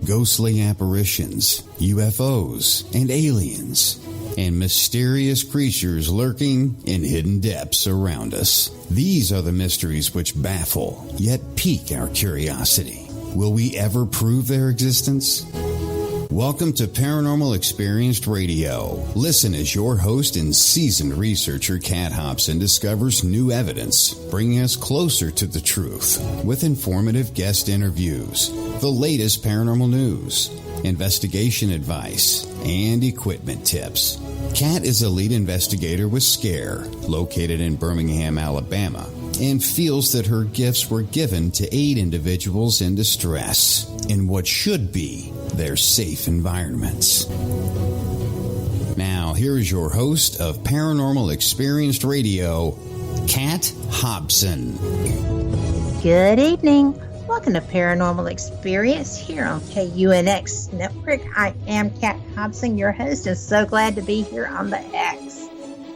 ghostly apparitions, UFOs, and aliens, and mysterious creatures lurking in hidden depths around us. These are the mysteries which baffle, yet pique our curiosity. Will we ever prove their existence? Welcome to Paranormal Experienced Radio. Listen as your host and seasoned researcher Kat Hobson discovers new evidence, bringing us closer to the truth with informative guest interviews, the latest paranormal news, investigation advice, and equipment tips. Kat is a lead investigator with SCARE, located in Birmingham, Alabama, and feels that her gifts were given to aid individuals in distress in what should be their safe environments. Now, here is your host of Paranormal Experienced Radio, Kat Hobson. Good evening. Welcome to Paranormal Experience here on KUNX Network. I am Kat Hobson, your host, and so glad to be here on the X.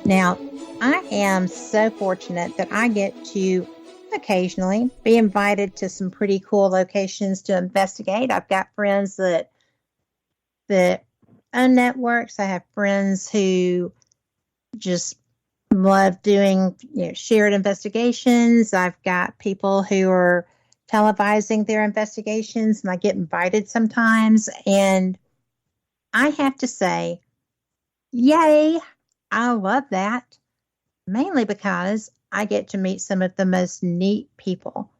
Now, I am so fortunate that I get to occasionally be invited to some pretty cool locations to investigate. I've got friends that own networks. I have friends who just love doing shared investigations. I've got people who are televising their investigations, and I get invited sometimes. And I have to say, yay, I love that. Mainly because I get to meet some of the most neat people.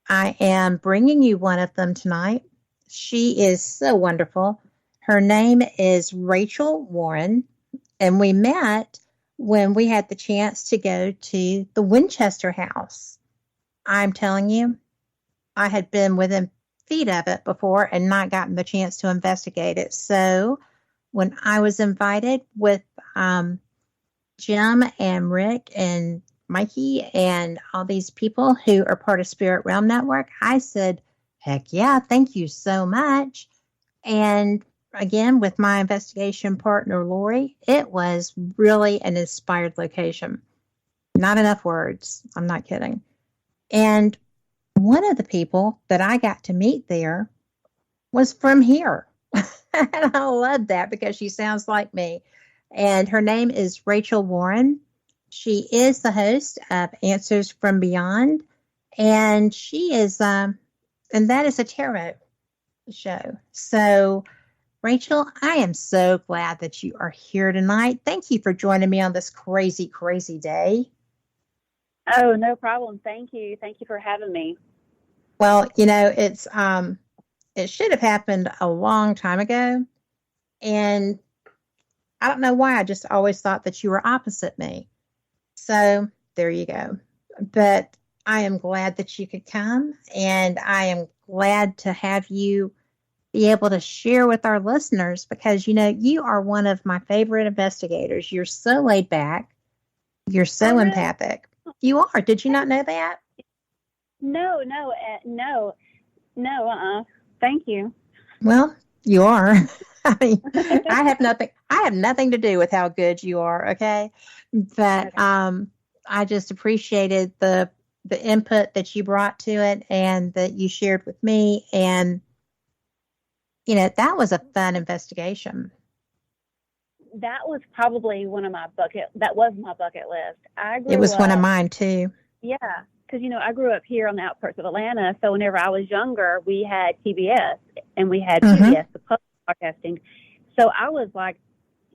I am bringing you one of them tonight. She is so wonderful. Her name is Rachael Warren, and we met when we had the chance to go to the Winchester House. I'm telling you, I had been within feet of it before and not gotten the chance to investigate it. So when I was invited with Jim and Rick and Mikey and all these people who are part of Spirit Realm Network, I said, heck yeah, thank you so much. And again, with my investigation partner, Lori, it was really an inspired location. Not enough words. I'm not kidding. And one of the people that I got to meet there was from here. And I love that because she sounds like me. And her name is Rachael Warren. She is the host of Answers from Beyond. And she is, and that is a tarot show. So, Rachael, I am so glad that you are here tonight. Thank you for joining me on this crazy, crazy day. Oh, no problem. Thank you. Thank you for having me. Well, it's, it should have happened a long time ago. And I don't know why. I just always thought that you were opposite me. So there you go. But I am glad that you could come, and I am glad to have you be able to share with our listeners because, you are one of my favorite investigators. You're so laid back. You're so empathic. You are. Did you not know that? No. Thank you. Well, you are. I mean, I have nothing to do with how good you are. Okay. But, I just appreciated the input that you brought to it and that you shared with me. And, that was a fun investigation. That was probably my bucket list. It was one of mine too. Yeah. Because, I grew up here on the outskirts of Atlanta. So whenever I was younger, we had TBS and we had PBS, the public broadcasting. So I was like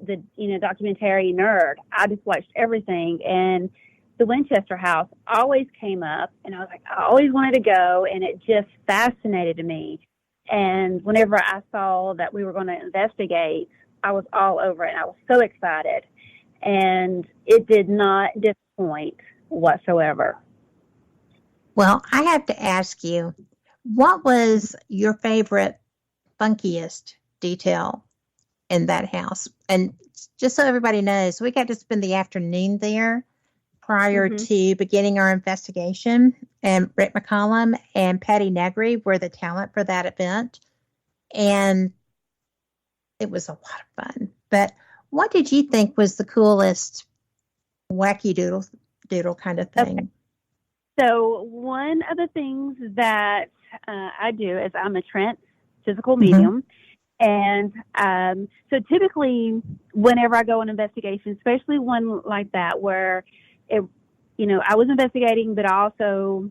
the, documentary nerd. I just watched everything. And the Winchester House always came up. And I was like, I always wanted to go. And it just fascinated me. And whenever I saw that we were going to investigate, I was all over it. And I was so excited. And it did not disappoint whatsoever. Well, I have to ask you, what was your favorite, funkiest detail in that house? And just so everybody knows, we got to spend the afternoon there prior to beginning our investigation. And Rick McCollum and Patty Negri were the talent for that event. And it was a lot of fun. But what did you think was the coolest wacky doodle kind of thing? Okay. So one of the things that I do is I'm a trance physical medium. And so typically whenever I go on investigation, especially one like that where it, you know, I was investigating, but also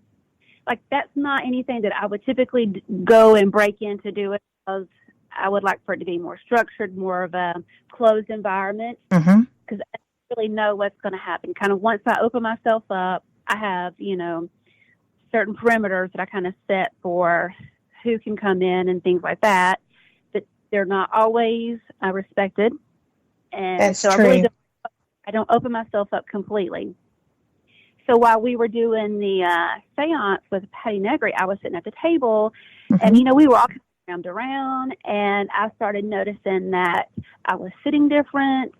like that's not anything that I would typically go and break in to do it, because I would like for it to be more structured, more of a closed environment, because I don't really know what's going to happen. Kind of once I open myself up, I have, you know, certain perimeters that I kind of set for who can come in and things like that. But they're not always respected. And That's so true. I don't open myself up completely. So while we were doing the seance with Patty Negri, I was sitting at the table, and, you know, we were all crammed around, and I started noticing that I was sitting different.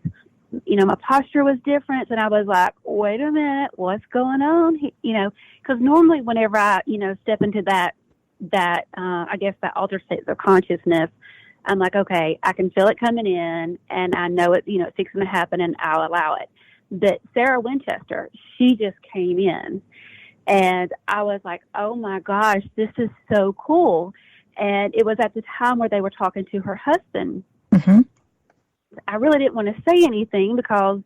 You know, my posture was different, and I was like, wait a minute, what's going on? You know, because normally whenever I, you know, step into that I guess that altered state of consciousness, I'm like, okay, I can feel it coming in, and I know it, you know, it's fixing to happen, and I'll allow it. But Sarah Winchester, she just came in, and I was like, oh my gosh, this is so cool. And it was at the time where they were talking to her husband. I really didn't want to say anything, because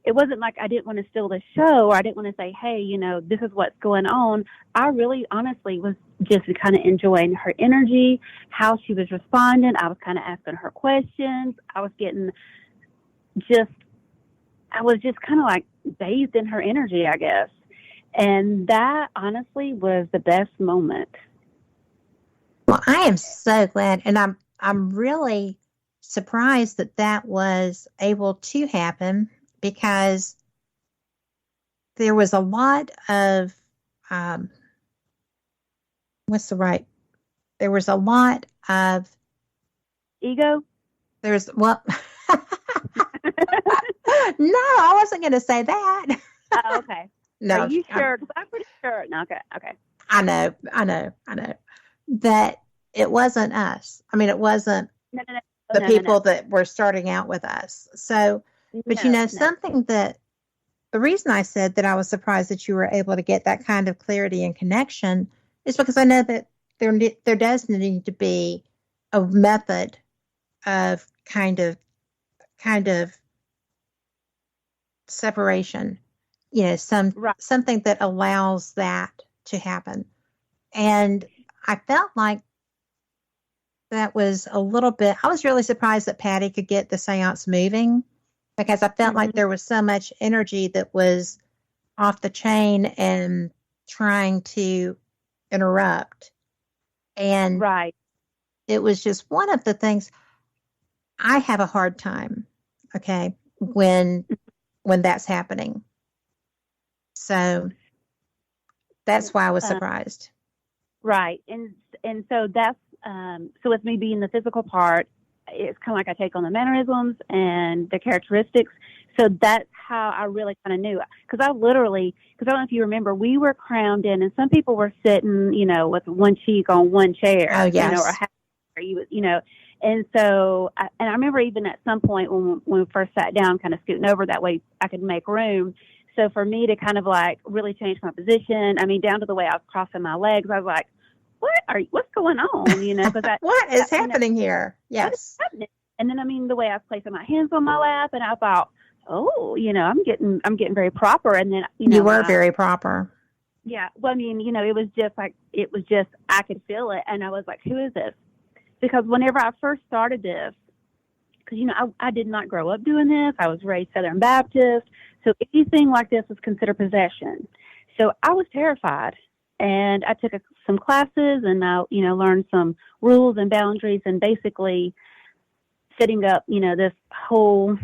it wasn't like I didn't want to steal the show, or I didn't want to say, hey, you know, this is what's going on. I really honestly was just kind of enjoying her energy, how she was responding. I was kind of asking her questions. I was just kind of like bathed in her energy, I guess. And that honestly was the best moment. Well, I am so glad, and I'm really surprised that was able to happen, because there was a lot of there was a lot of ego. No, I wasn't going to say that. Oh, okay. No, are you sure? 'Cause I'm pretty sure. No, okay. I know that it wasn't us. I mean, it wasn't the people that were starting out with us. So, but you know, something that the reason I said that I was surprised that you were able to get that kind of clarity and connection is because I know that there does need to be a method of kind of separation, you know, something that allows that to happen. And I felt like that was a little bit, I was really surprised that Patty could get the seance moving, because I felt like there was so much energy that was off the chain and trying to interrupt. And it was just one of the things. I have a hard time, okay, when that's happening. So that's why I was surprised. Right. And so that's, so with me being the physical part, it's kind of like I take on the mannerisms and the characteristics. So that's how I really kind of knew. Because I don't know if you remember, we were crammed in, and some people were sitting, you know, with one cheek on one chair. Oh, yes. You know, or half, you know. And so, I remember even at some point when we first sat down, kind of scooting over that way I could make room. So for me to kind of like really change my position, I mean, down to the way I was crossing my legs, I was like, what's going on? You know, because what is happening here? Yes. And then, I mean, the way I was placing my hands on my lap, and I thought, oh, you know, I'm getting very proper. And then, you know, you were very proper. Yeah. Well, I mean, you know, it was just I could feel it. And I was like, who is this? Because whenever I first started this, because, you know, I did not grow up doing this. I was raised Southern Baptist. So anything like this was considered possession. So I was terrified. And I took some classes, and I, you know, learned some rules and boundaries, and basically setting up, you know, this whole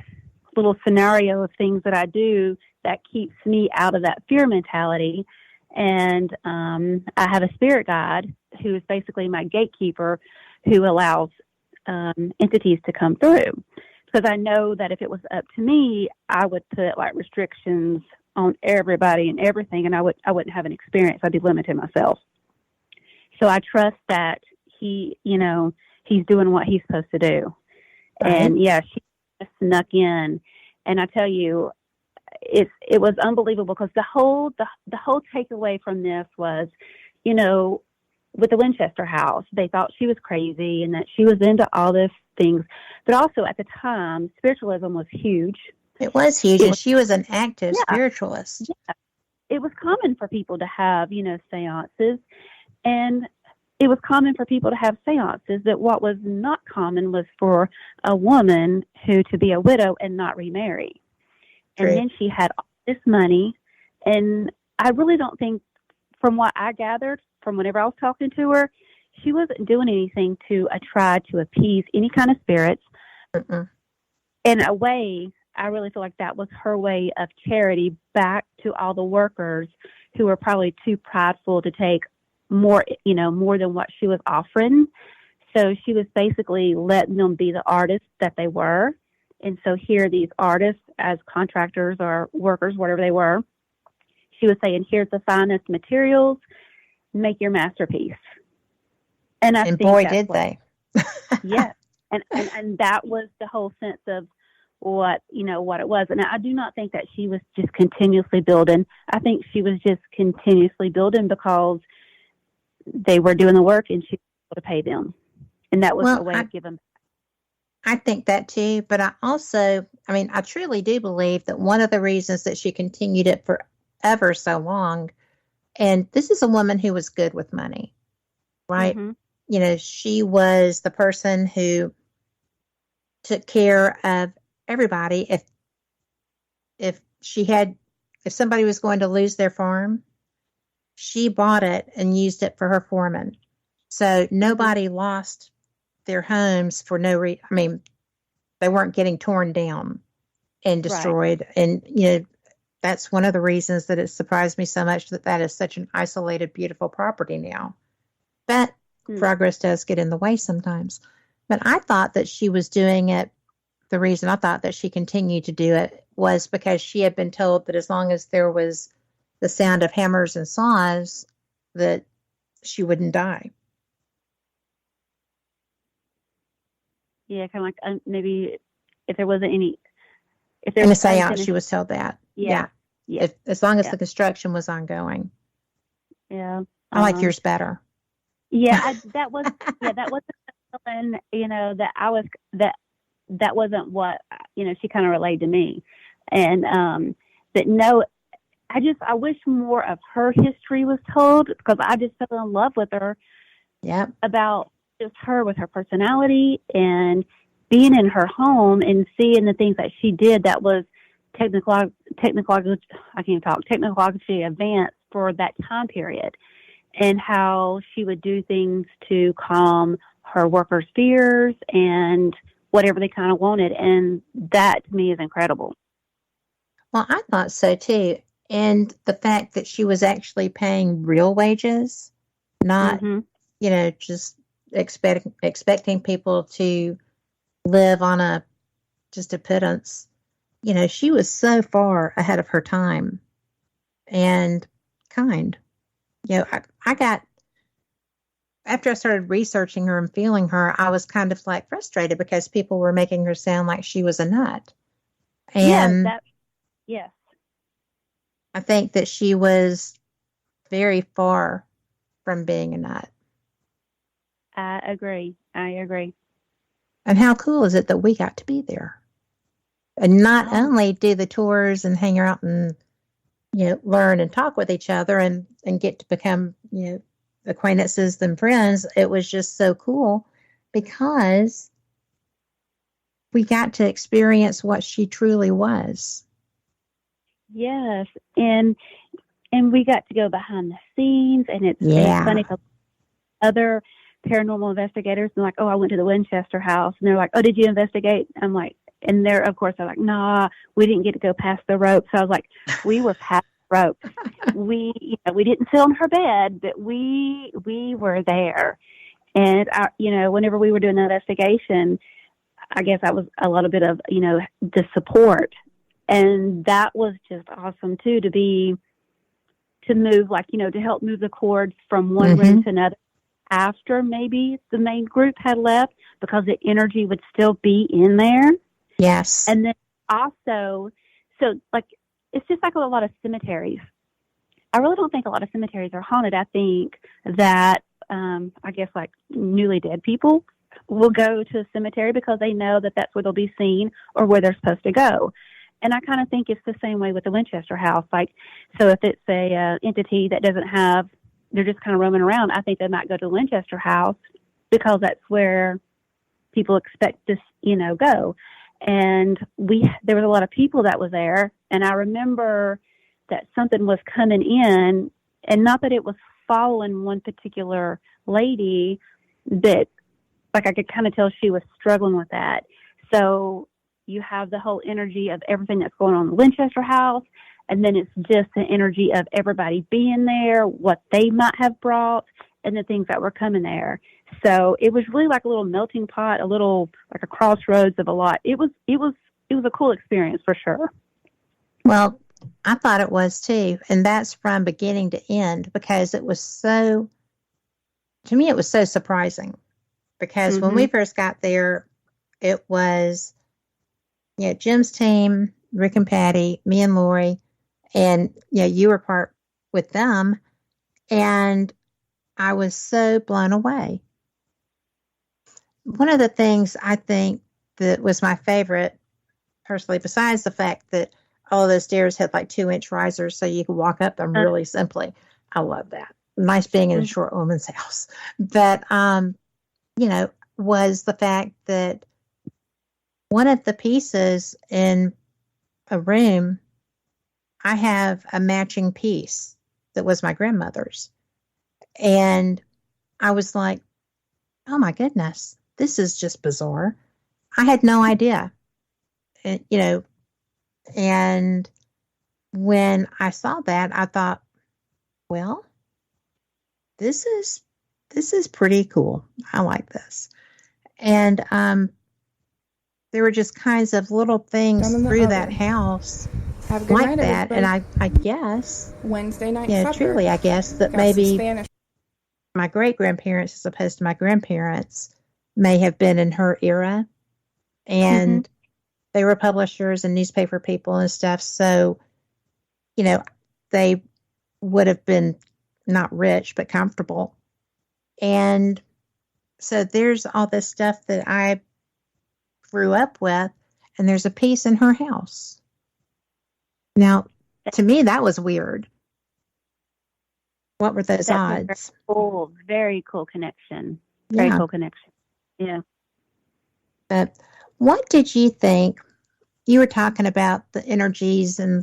little scenario of things that I do that keeps me out of that fear mentality. And I have a spirit guide who is basically my gatekeeper, who allows entities to come through. Because I know that if it was up to me, I would put like restrictions on everybody and everything, and I wouldn't have an experience. I'd be limiting myself. So I trust that he, you know, he's doing what he's supposed to do. Right. And yeah, she snuck in, and I tell you, it was unbelievable, because the whole takeaway from this was, you know, with the Winchester House. They thought she was crazy and that she was into all these things. But also at the time, spiritualism was huge. It was huge, and she was an active spiritualist. Yeah. It was common for people to have, seances, and it was common for people to have seances. That what was not common was for a woman to be a widow and not remarry. True. And then she had all this money, and I really don't think, from what I gathered from whenever I was talking to her, she wasn't doing anything to try to appease any kind of spirits. Mm-mm. In a way, I really feel like that was her way of charity back to all the workers who were probably too prideful to take more than what she was offering. So she was basically letting them be the artists that they were. And so here, these artists, as contractors or workers, whatever they were, she was saying, here's the finest materials, make your masterpiece. And I think boy, did they. Yes. And that was the whole sense of what it was. And I do not think that she was just continuously building. I think she was just continuously building because they were doing the work and she was able to pay them. And that was a way of giving. I think that too. But I truly do believe that one of the reasons that she continued it for ever so long, and this is a woman who was good with money, right? Mm-hmm. She was the person who took care of everybody. If somebody was going to lose their farm, she bought it and used it for her foreman. So nobody lost their homes for no reason. They weren't getting torn down and destroyed. Right. And, that's one of the reasons that it surprised me so much that is such an isolated, beautiful property now. But progress does get in the way sometimes. But I thought that she was doing it. The reason I thought that she continued to do it was because she had been told that as long as there was the sound of hammers and saws, that she wouldn't die. Yeah, kind of like maybe if there wasn't any. In a seance, she was told that. Yeah. As long as the construction was ongoing. Yeah. I like yours better. Yeah, that was the feeling, that wasn't what, she kind of relayed to me. And I wish more of her history was told, because I just fell in love with her. Yeah. About just her with her personality and being in her home and seeing the things that she did that was technologically advanced for that time period, and how she would do things to calm her workers' fears and whatever they kind of wanted. And that to me is incredible. Well, I thought so too. And the fact that she was actually paying real wages, not, just expecting people to live on just a pittance. She was so far ahead of her time and kind. After I started researching her and feeling her, I was kind of like frustrated because people were making her sound like she was a nut. And yes. I think that she was very far from being a nut. I agree. And how cool is it that we got to be there? And not only do the tours and hang out and, learn and talk with each other and get to become, acquaintances and friends. It was just so cool because we got to experience what she truly was. Yes. And we got to go behind the scenes, and it's funny because other paranormal investigators are like, oh, I went to the Winchester House, and they're like, oh, did you investigate? I'm like, and they're like, nah, we didn't get to go past the rope. So I was like, we were past the rope. We didn't sit on her bed, but we were there. And whenever we were doing the investigation, I guess that was a little bit of, the support. And that was just awesome too, to move, to help move the cords from one room to another after maybe the main group had left, because the energy would still be in there. Yes. And then also, it's just like a lot of cemeteries. I really don't think a lot of cemeteries are haunted. I think that I guess like newly dead people will go to a cemetery because they know that that's where they'll be seen or where they're supposed to go. And I kind of think it's the same way with the Winchester house. Like, so if it's a entity that doesn't have, they're just kind of roaming around, I think they might go to the Winchester house because that's where people expect to, go. And there was a lot of people that was there. And I remember that something was coming in, and not that it was following one particular lady, but like I could kind of tell she was struggling with that. So you have the whole energy of everything that's going on in the Winchester house, and then it's just the energy of everybody being there, what they might have brought, and the things that were coming there. So it was really like a little melting pot, a little like a crossroads of a lot. It was a cool experience for sure. Well, I thought it was too, and that's from beginning to end because it was so surprising. Because when we first got there, it was Jim's team, Rick and Patty, me and Lori, and you were part with them, and I was so blown away. One of the things I think that was my favorite, personally, besides the fact that all of those stairs had like 2-inch risers so you could walk up them really simply. I love that. Nice being in a short woman's house. But, was the fact that one of the pieces in a room, I have a matching piece that was my grandmother's. And I was like, oh my goodness, this is just bizarre. I had no idea. And when I saw that, I thought, well, this is pretty cool. I like this. And there were just kinds of little things through that house like that. And I guess Wednesday night supper. Truly, I guess that maybe my great-grandparents, as opposed to my grandparents, may have been in her era. And they were publishers and newspaper people and stuff. So, they would have been not rich, but comfortable. And so there's all this stuff that I grew up with, and there's a piece in her house. Now, to me, that was weird. What were those odds? Very cool connection. Very cool connection. Yeah. But what did you think? You were talking about the energies and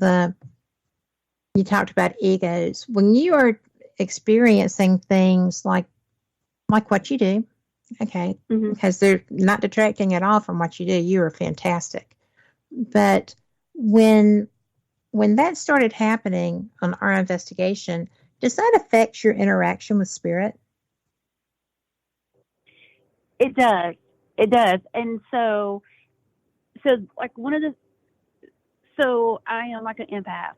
you talked about egos. When you are experiencing things like what you do, okay, because they're not detracting at all from what you do. You are fantastic. But when that started happening on our investigation, does that affect your interaction with spirit? It does. It does. And so like I am like an empath.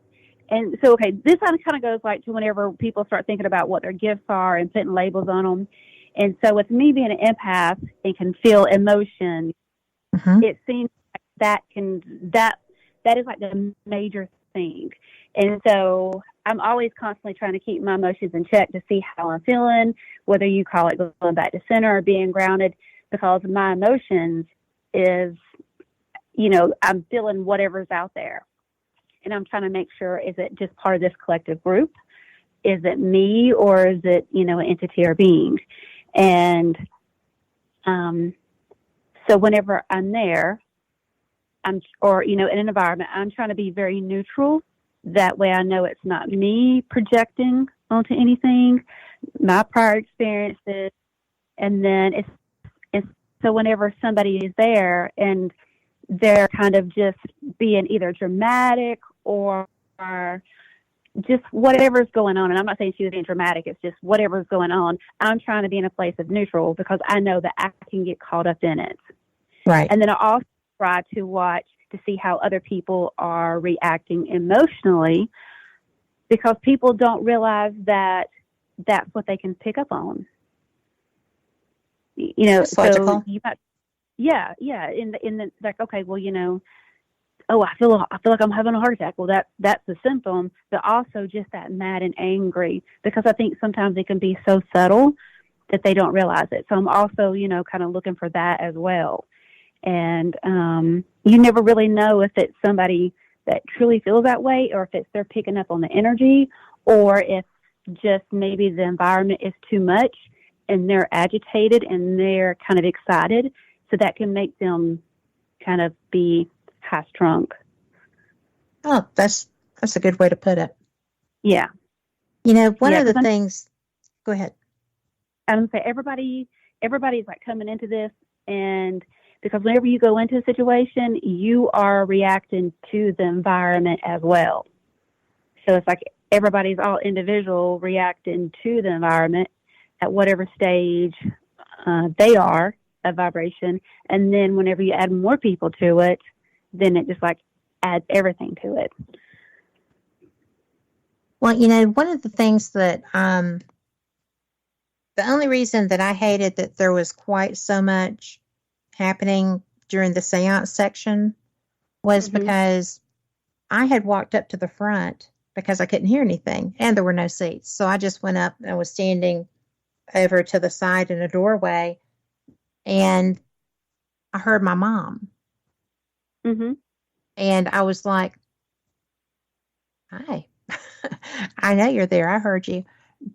And so, okay, this kind of goes like to whenever people start thinking about what their gifts are and putting labels on them. And so with me being an empath and can feel emotion, it seems like that is like the major thing. And so I'm always constantly trying to keep my emotions in check to see how I'm feeling, whether you call it going back to center or being grounded, because my emotions is, I'm feeling whatever's out there. And I'm trying to make sure, is it just part of this collective group? Is it me, or is it, an entity or being? And so whenever I'm there, in an environment, I'm trying to be very neutral. That way I know it's not me projecting onto anything, my prior experiences. And then it's so whenever somebody is there and they're kind of just being either dramatic or just whatever's going on. And I'm not saying she was being dramatic. It's just whatever's going on. I'm trying to be in a place of neutral because I know that I can get caught up in it. Right. And then I also try to watch to see how other people are reacting emotionally, because people don't realize that that's what they can pick up on. That's logical. You might, yeah. In the like, okay, well, I feel like I'm having a heart attack. Well, that's the symptom, but also just that mad and angry, because I think sometimes it can be so subtle that they don't realize it. So I'm also, kind of looking for that as well. And you never really know if it's somebody that truly feels that way, or if it's they're picking up on the energy, or if just maybe the environment is too much and they're agitated and they're kind of excited. So that can make them kind of be high strung. Oh, that's a good way to put it. Yeah. One of the things, go ahead. I would say everybody's like coming into this, and because whenever you go into a situation, you are reacting to the environment as well. So it's like everybody's all individual reacting to the environment at whatever stage they are of vibration. And then whenever you add more people to it, then it just like adds everything to it. Well, one of the things that the only reason that I hated that there was quite so much happening during the seance section was because I had walked up to the front because I couldn't hear anything and there were no seats. So I just went up and was standing over to the side in a doorway, and I heard my mom. And I was like, hi, I know you're there. I heard you.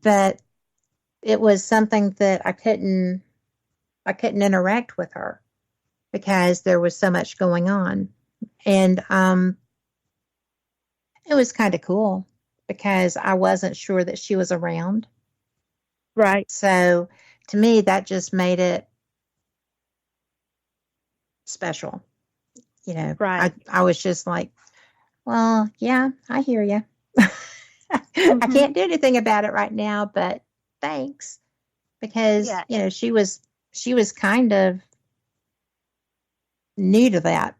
But it was something that I couldn't interact with her because there was so much going on. And it was kind of cool because I wasn't sure that she was around. Right. So to me, that just made it special. Right. I was just like, well, yeah, I hear you. I can't do anything about it right now, but thanks. Because, she was kind of new to that,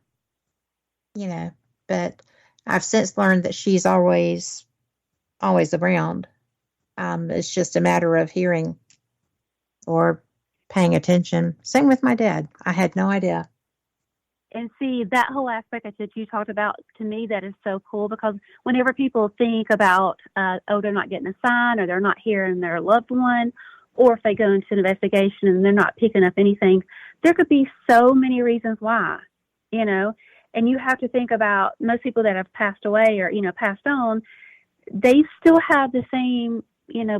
but I've since learned that she's always around. It's just a matter of hearing or paying attention. Same with my dad. I had no idea. And see, that whole aspect that you talked about, to me, that is so cool, because whenever people think about, they're not getting a sign, or they're not hearing their loved one, or if they go into an investigation and they're not picking up anything, there could be so many reasons why, and you have to think about most people that have passed away or, passed on, they still have the same,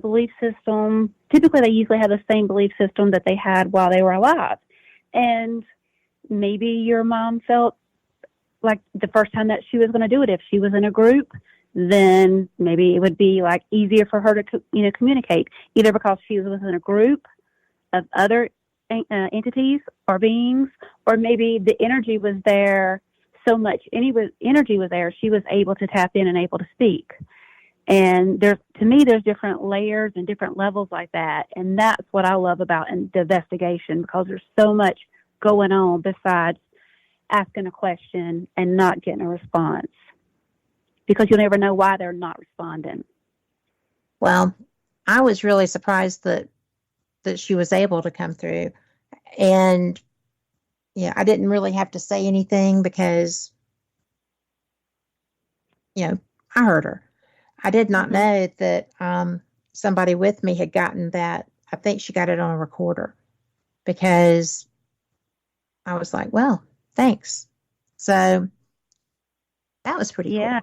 belief system. Typically, they usually have the same belief system that they had while they were alive. And maybe your mom felt like the first time that she was going to do it, if she was in a group, then maybe it would be like easier for her to, communicate, either because she was in a group of other entities or beings, or maybe the energy was there so much. Energy was there. She was able to tap in and able to speak. And there's different layers and different levels like that. And that's what I love about the investigation, because there's so much going on besides asking a question and not getting a response, because you'll never know why they're not responding. Well, I was really surprised that she was able to come through, and I didn't really have to say anything because I heard her. I did not know that somebody with me had gotten that. I think she got it on a recorder, because I was like, well, thanks. So that was pretty cool.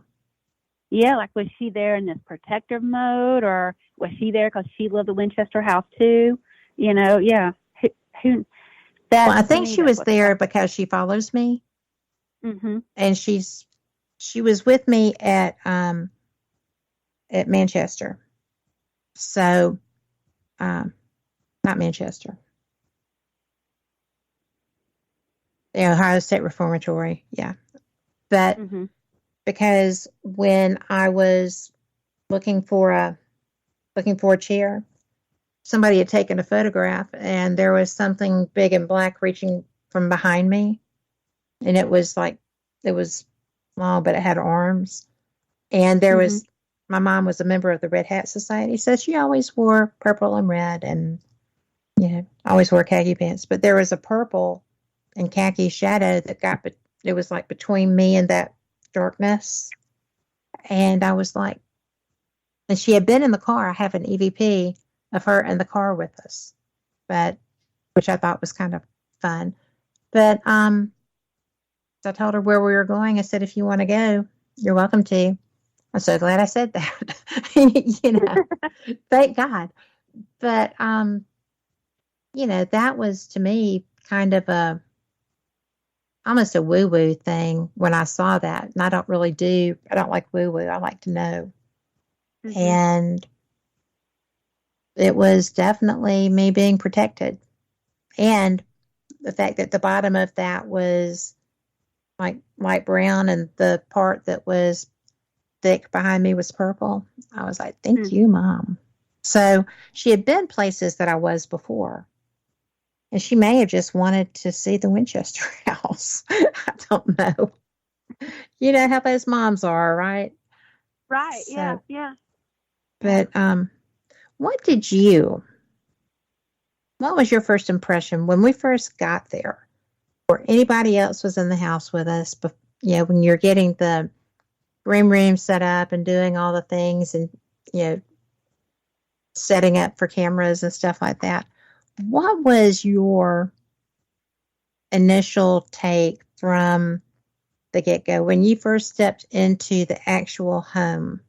Yeah, like, was she there in this protective mode, or was she there because she loved the Winchester house too? Yeah. Well, I think she was there because she follows me. And she was with me at Manchester. So, not Manchester. The Ohio State Reformatory, yeah. But because when I was looking for a chair, somebody had taken a photograph, and there was something big and black reaching from behind me, and it was long, but it had arms. And there was, my mom was a member of the Red Hat Society, so she always wore purple and red, and always wore khaki pants. But there was a purple and khaki shadow that it was like between me and that darkness. And I was like, and she had been in the car. I have an EVP of her in the car with us. but which I thought was kind of fun. But so I told her where we were going. I said, if you want to go, you're welcome to. I'm so glad I said that. You know, thank God. But you know, that was to me kind of almost a woo-woo thing when I saw that. And I don't like woo-woo. I like to know. Mm-hmm. And it was definitely me being protected. And the fact that the bottom of that was like light brown and the part that was thick behind me was purple. I was like, thank you, Mom. So she had been places that I was before. And she may have just wanted to see the Winchester house. I don't know. You know how those moms are, right? Right. So, yeah. But what was your first impression when we first got there, or anybody else was in the house with us? You know, when you're getting the green room set up and doing all the things and, you know, setting up for cameras and stuff like that. What was your initial take from the get-go when you first stepped into the actual home?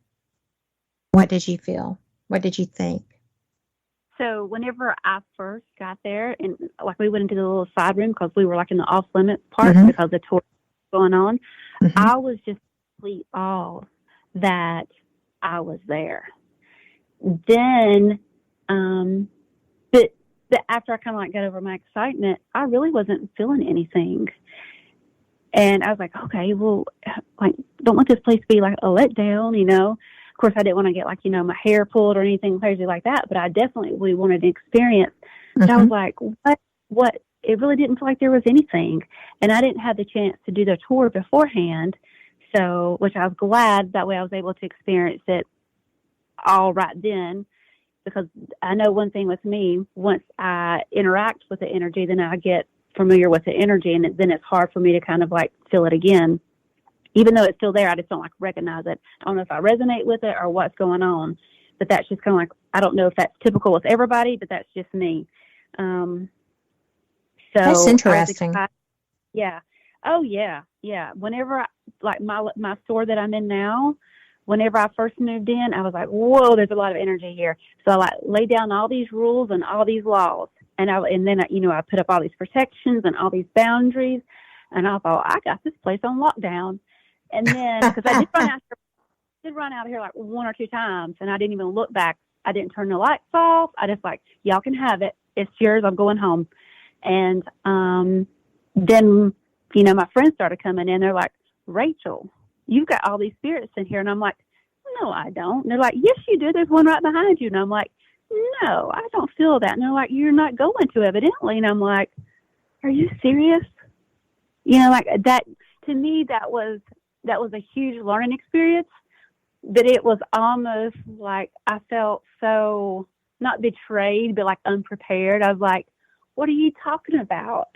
What did you feel? What did you think? So whenever I first got there, and like we went into the little side room because we were like in the off-limit part because the tour was going on, I was just complete awe that I was there. Then, but after I kind of like got over my excitement, I really wasn't feeling anything. And I was like, okay, well, like, don't want this place to be like a letdown, you know. Of course, I didn't want to get like, you know, my hair pulled or anything crazy like that, but I definitely wanted an experience. So I was like, what? It really didn't feel like there was anything. And I didn't have the chance to do the tour beforehand. So, which I was glad that way I was able to experience it all right then. Because I know one thing with me, once I interact with the energy, then I get familiar with the energy, and then it's hard for me to kind of like feel it again. Even though it's still there, I just don't like recognize it. I don't know if I resonate with it or what's going on, but that's just kind of like, I don't know if that's typical with everybody, but that's just me. So that's interesting. Yeah. Oh yeah. Yeah. Whenever like my store that I'm in now, whenever I first moved in, I was like, whoa, there's a lot of energy here. So I like laid down all these rules and all these laws. And then you know, I put up all these protections and all these boundaries. And I thought, I got this place on lockdown. And then, because I did run out here like one or two times, and I didn't even look back. I didn't turn the lights off. I just like, y'all can have it. It's yours. I'm going home. And then, you know, my friends started coming in. They're like, Rachael, you've got all these spirits in here. And I'm like, no, I don't. And they're like, yes, you do. There's one right behind you. And I'm like, no, I don't feel that. And they're like, you're not going to, evidently. And I'm like, are you serious? You know, like that, to me, that was a huge learning experience, but it was almost like I felt so not betrayed, but like unprepared. I was like, what are you talking about?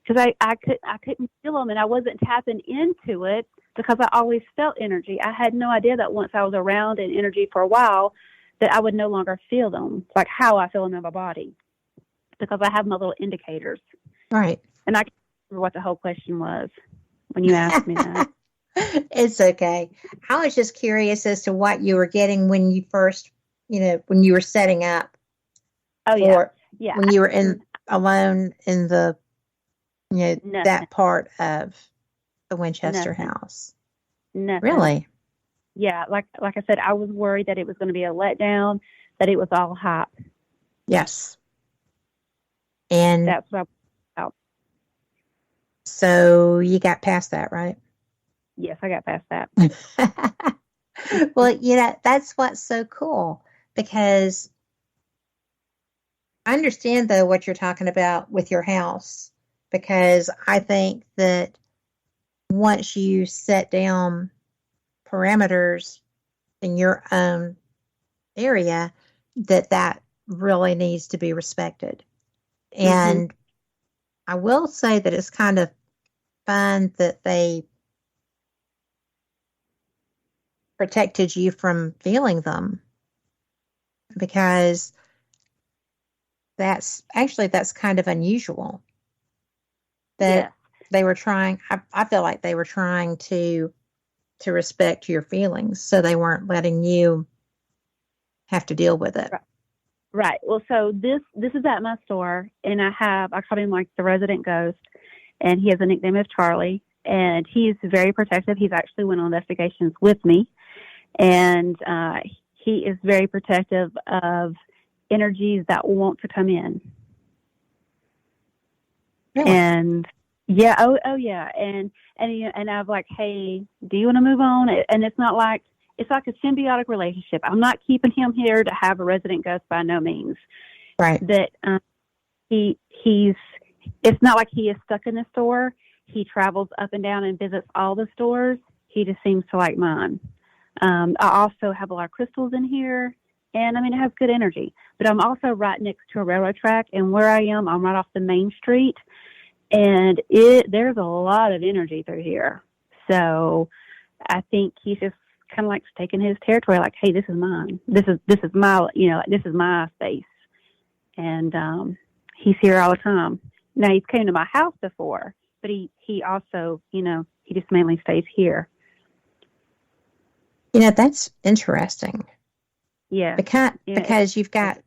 Because I couldn't feel them, and I wasn't tapping into it because I always felt energy. I had no idea that once I was around in energy for a while, that I would no longer feel them, like how I feel them in my body, because I have my little indicators. Right. And I can't remember what the whole question was when you asked me that. It's okay. I was just curious as to what you were getting when you first, you know, when you were setting up. Oh, yeah. When you were alone in the, you know, that part of the Winchester house. Nothing. Really? Yeah. Like I said, I was worried that it was going to be a letdown, that it was all hype. Yes. And that's what I felt. So you got past that, right? Yes, I got past that. Well, you know, that's what's so cool, because I understand, though, what you're talking about with your house, because I think that once you set down parameters in your own area, that really needs to be respected. And I will say that it's kind of fun that they protected you from feeling them, because, you know, I think that once you set down parameters in your own area, that really needs to be respected. And I will say that it's kind of fun that they protected you from feeling them, because, you know, I think that once you set down parameters in your own area, that really needs to be respected. And I will say that it's kind of fun that they protected you from feeling them, because that's kind of unusual that Yes. they were trying. I feel like they were trying to respect your feelings, so they weren't letting you have to deal with it. Right. Well, so this is at my store, and I call him like the resident ghost, and he has a nickname of Charlie, and he's very protective. He's actually went on investigations with me, and he is very protective of energies that want to come in. Really? And yeah, oh yeah, and I'm like, hey, do you want to move on? And it's not like, it's like a symbiotic relationship. I'm not keeping him here to have a resident ghost, by no means. Right. That he's it's not like he is stuck in the store. He travels up and down and visits all the stores. He just seems to like mine. I also have a lot of crystals in here, and I mean, it has good energy. But I'm also right next to a railroad track, and where I am, I'm right off the main street, and there's a lot of energy through here. So I think he's just kind of like taking his territory, like, hey, this is mine. This is my, this is my space. And he's here all the time. Now, he's came to my house before, but he also, he just mainly stays here. That's interesting. Yeah. Because you've got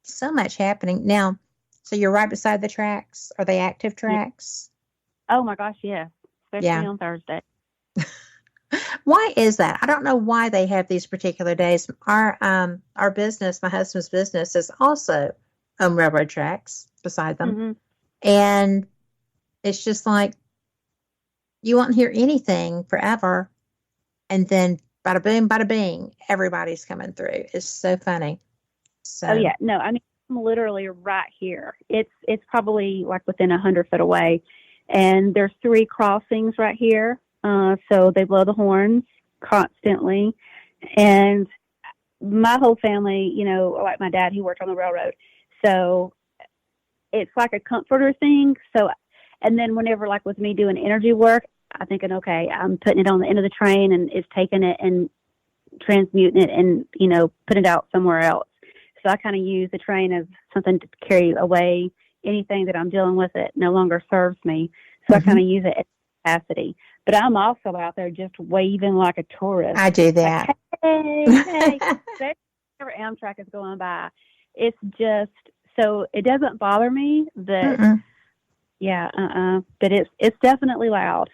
so much happening now. So you're right beside the tracks. Are they active tracks? Oh my gosh, yeah. Especially on Thursday. Why is that? I don't know why they have these particular days. Our business, my husband's business, is also on railroad tracks beside them. Mm-hmm. And it's just like, you won't hear anything forever. And then bada boom, bada bing, everybody's coming through. It's so funny. So. Oh yeah. No, I mean, I'm literally right here. It's probably like within 100 foot away. And there's 3 crossings right here. So they blow the horns constantly. And my whole family, like my dad, he worked on the railroad. So it's like a comforter thing. So, and then whenever, like with me doing energy work, I'm thinking, okay, I'm putting it on the end of the train, and it's taking it and transmuting it and, putting it out somewhere else. So I kind of use the train as something to carry away anything that I'm dealing with that no longer serves me. So I kind of use it as capacity. But I'm also out there just waving like a tourist. I do that. Like, hey, especially whenever Amtrak is going by. It's just, so it doesn't bother me, but but it's definitely loud.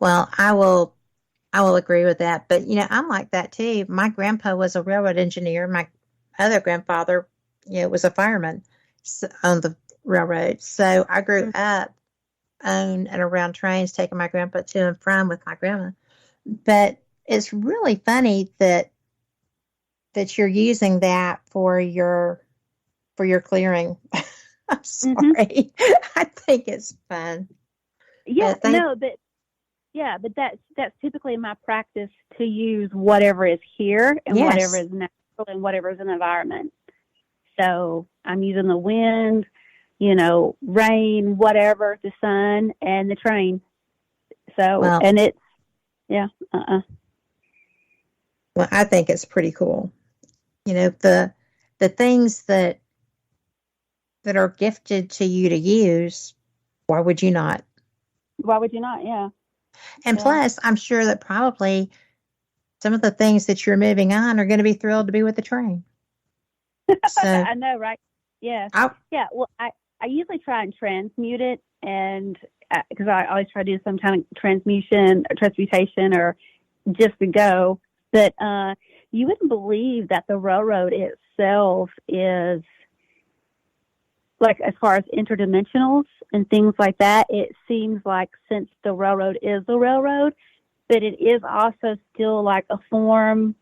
Well, I will agree with that. But, I'm like that too. My grandpa was a railroad engineer. My other grandfather, was a fireman on the railroad. So I grew up on and around trains, taking my grandpa to and from with my grandma. But it's really funny that you're using that for your clearing. I'm sorry. I think it's fun. Yeah, but that's typically my practice, to use whatever is here and whatever is natural and whatever is in the environment. So I'm using the wind, rain, whatever, the sun, and the train. So, and it's, Well, I think it's pretty cool. The things that are gifted to you to use, why would you not? Why would you not? Yeah. And plus, I'm sure that probably some of the things that you're moving on are going to be thrilled to be with the train. So I know, right? Yeah. Well, I usually try and transmute it, and because I always try to do some kind of transmutation or just to go. But you wouldn't believe that the railroad itself is, like, as far as interdimensionals and things like that, it seems like, since the railroad is the railroad, that it is also still like a form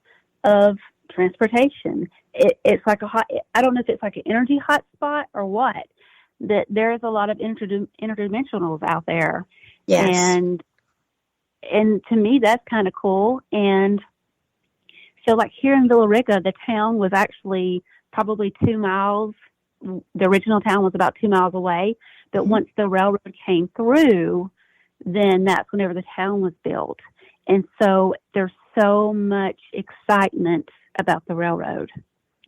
of transportation. It's like I don't know if it's like an energy hotspot or what, that there's a lot of interdimensionals out there. Yes. And to me, that's kind of cool. And so, like, here in Villa Rica, the town was actually probably 2 miles. The original town was about 2 miles away. But once the railroad came through, then that's whenever the town was built. And so there's so much excitement about the railroad.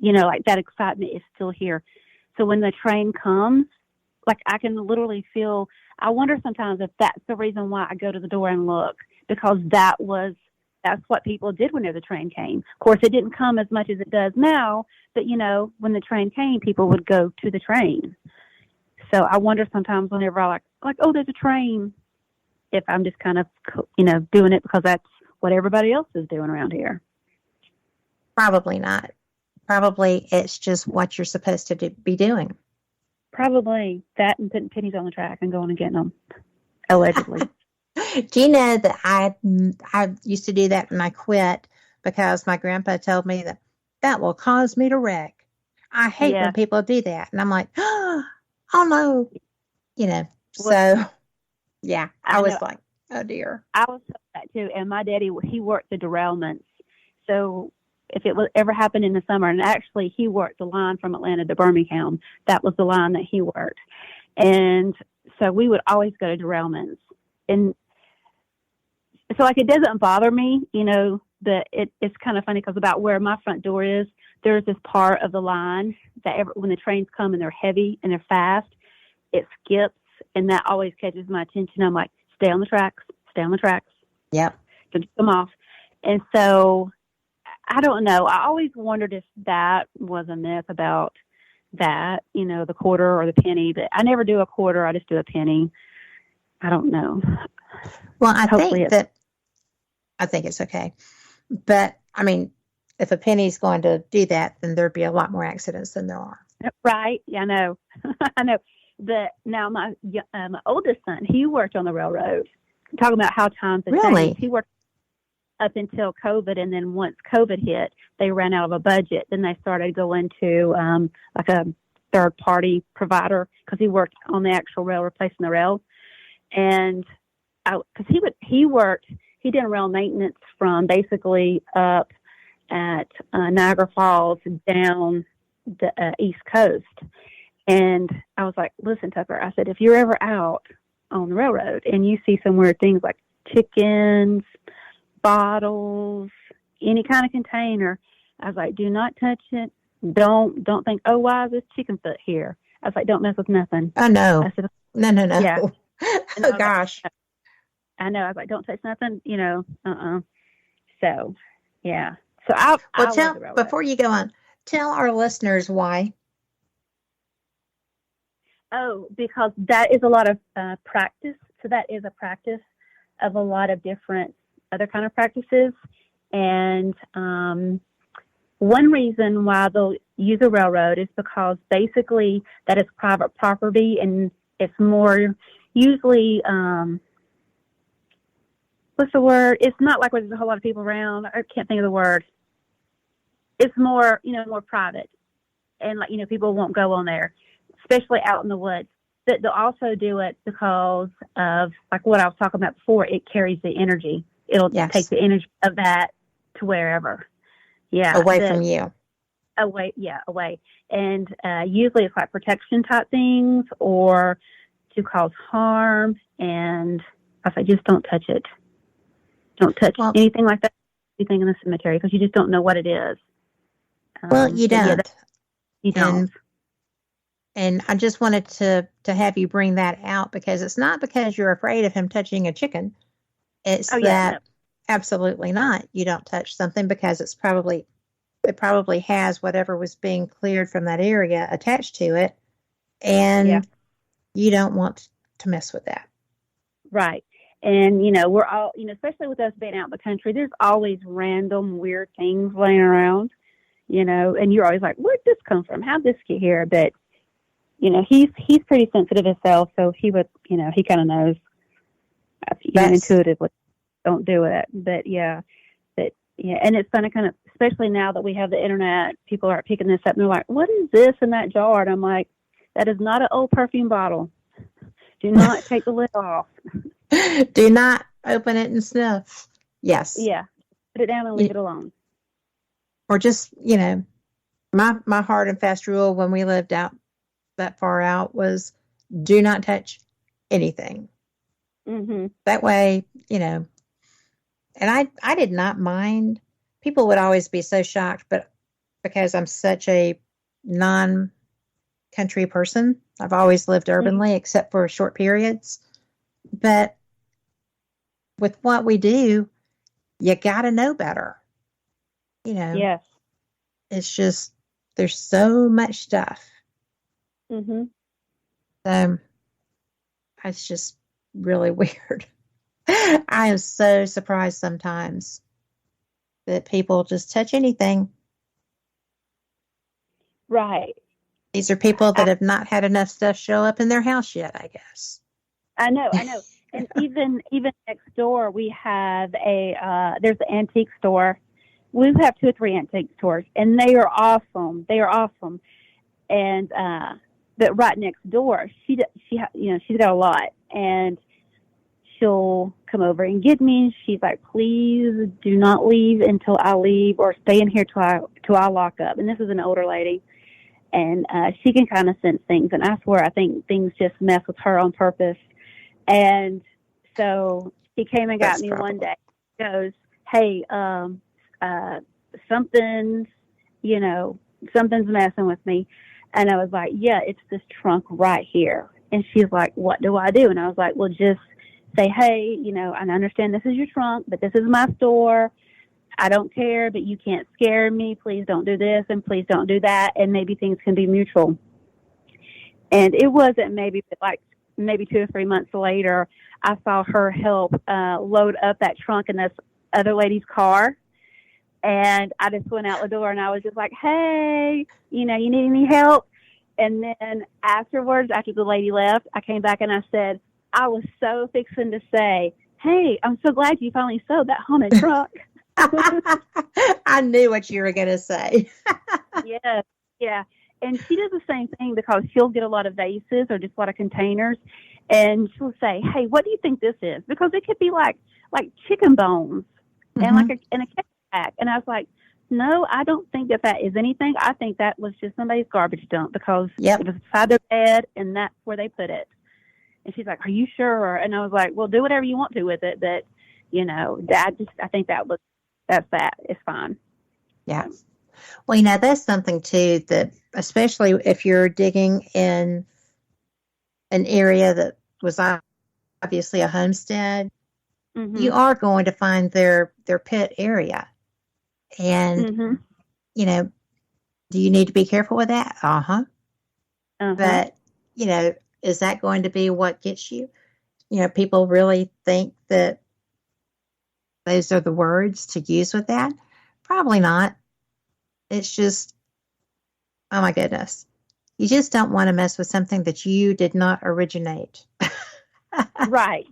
Like, that excitement is still here. So when the train comes, like I can literally feel, I wonder sometimes if that's the reason why I go to the door and look, because that's what people did whenever the train came. Of course, it didn't come as much as it does now, but when the train came, people would go to the train. So I wonder sometimes whenever I like, oh, there's a train, if I'm just kind of, doing it because that's what everybody else is doing around here. Probably not. Probably it's just what you're supposed to be doing. Probably that and putting pennies on the track and going and getting them, allegedly. Do you know that I used to do that and I quit because my grandpa told me that will cause me to wreck. I hate when people do that. And I'm like, oh no, so yeah, I was like, oh dear. I was that too. And my daddy, he worked the derailments. So if it was ever happened in the summer, and actually he worked the line from Atlanta to Birmingham, that was the line that he worked. And so we would always go to derailments. And so it doesn't bother me, that it's kind of funny because about where my front door is, there's this part of the line that when the trains come and they're heavy and they're fast, it skips. And that always catches my attention. I'm like, stay on the tracks. Yep. Don't come off. And so I don't know. I always wondered if that was a myth about that, the quarter or the penny, but I never do a quarter. I just do a penny. I don't know. Well, I think it's okay. But I mean, if a penny's going to do that, then there'd be a lot more accidents than there are. Right. Yeah, I know. I know. But now my oldest son, he worked on the railroad. Talking about how times have changed. He worked up until COVID, and then once COVID hit, they ran out of a budget. Then they started going to like a third-party provider because he worked on the actual rail, replacing the rail. And because he did rail maintenance from basically up at Niagara Falls down the East Coast. And I was like, listen, Tucker, I said, if you're ever out on the railroad and you see some weird things like chickens, bottles, any kind of container, I was like, do not touch it. Don't think, oh, why is this chicken foot here? I was like, don't mess with nothing. Oh, no. I said, no. Yeah. Oh, gosh. Like, I know. I was like, don't touch nothing, So, yeah. So before you go on, tell our listeners why. Oh, because that is a lot of practice. So that is a practice of a lot of different other kind of practices. And one reason why they'll use a railroad is because basically that is private property, and it's more usually, what's the word? It's not like where there's a whole lot of people around. I can't think of the word. It's more, more private. And people won't go on there, especially out in the woods. But they'll also do it because of, like what I was talking about before, it carries the energy. It'll take the energy of that to wherever. Yeah. Away from you. Away. And usually it's like protection type things or to cause harm. And I say, just don't touch it. Don't touch anything like that, anything in the cemetery, because you just don't know what it is. You don't. You don't. And I just wanted to have you bring that out, because it's not because you're afraid of him touching a chicken. It's absolutely not. You don't touch something because it probably has whatever was being cleared from that area attached to it. And you don't want to mess with that. Right. And, we're all, especially with us being out in the country, there's always random weird things laying around, and you're always like, where'd this come from? How'd this get here? But, he's pretty sensitive himself, so he would, he kind of knows intuitively, don't do it. But and it's funny kind of, especially now that we have the internet, people are picking this up and they're like, what is this in that jar? And I'm like, that is not an old perfume bottle. Do not take the lid off. Do not open it and sniff. Yes. Yeah. Put it down and leave it alone. Or just, my hard and fast rule when we lived out that far out was do not touch anything. Mm-hmm. That way, and I did not mind. People would always be so shocked, but because I'm such a country person. I've always lived urbanly, except for short periods. But with what we do, you got to know better. Yes. It's just, there's so much stuff. Mm-hmm. It's just really weird. I am so surprised sometimes that people just touch anything. Right. These are people that have not had enough stuff show up in their house yet, I guess. I know. And even next door, we have there's an antique store. We have 2 or 3 antique stores, and they are awesome. And but right next door, she's got a lot, and she'll come over and get me. She's like, please do not leave until I leave, or stay in here till I lock up. And this is an older lady, and she can kind of sense things. And I swear, I think things just mess with her on purpose. And so she came and got me one day. She goes, hey, something's messing with me. And I was like, yeah, it's this trunk right here. And she's like, what do I do? And I was like, well, just say, hey, and I understand this is your trunk, but this is my store. I don't care, but you can't scare me. Please don't do this, and please don't do that. And maybe things can be mutual. And it wasn't maybe 2 or 3 months later, I saw her help load up that trunk in this other lady's car. And I just went out the door, and I was just like, hey, you need any help? And then afterwards, after the lady left, I came back and I said, I was so fixing to say, hey, I'm so glad you finally sold that haunted truck. I knew what you were going to say. Yes, yeah. And she does the same thing, because she'll get a lot of vases or just a lot of containers, and she'll say, hey, what do you think this is? Because it could be like chicken bones and a cake pack. And I was like, no, I don't think that is anything. I think that was just somebody's garbage dump, because it was beside their bed, and that's where they put it. And she's like, are you sure? And I was like, well, do whatever you want to with it. But, I think that's that. It's fine. Yeah. Well, that's something too, that especially if you're digging in an area that was obviously a homestead, you are going to find their pit area. And, do you need to be careful with that? But, is that going to be what gets you? People really think that those are the words to use with that? Probably not. It's just, oh my goodness. You just don't want to mess with something that you did not originate. Right.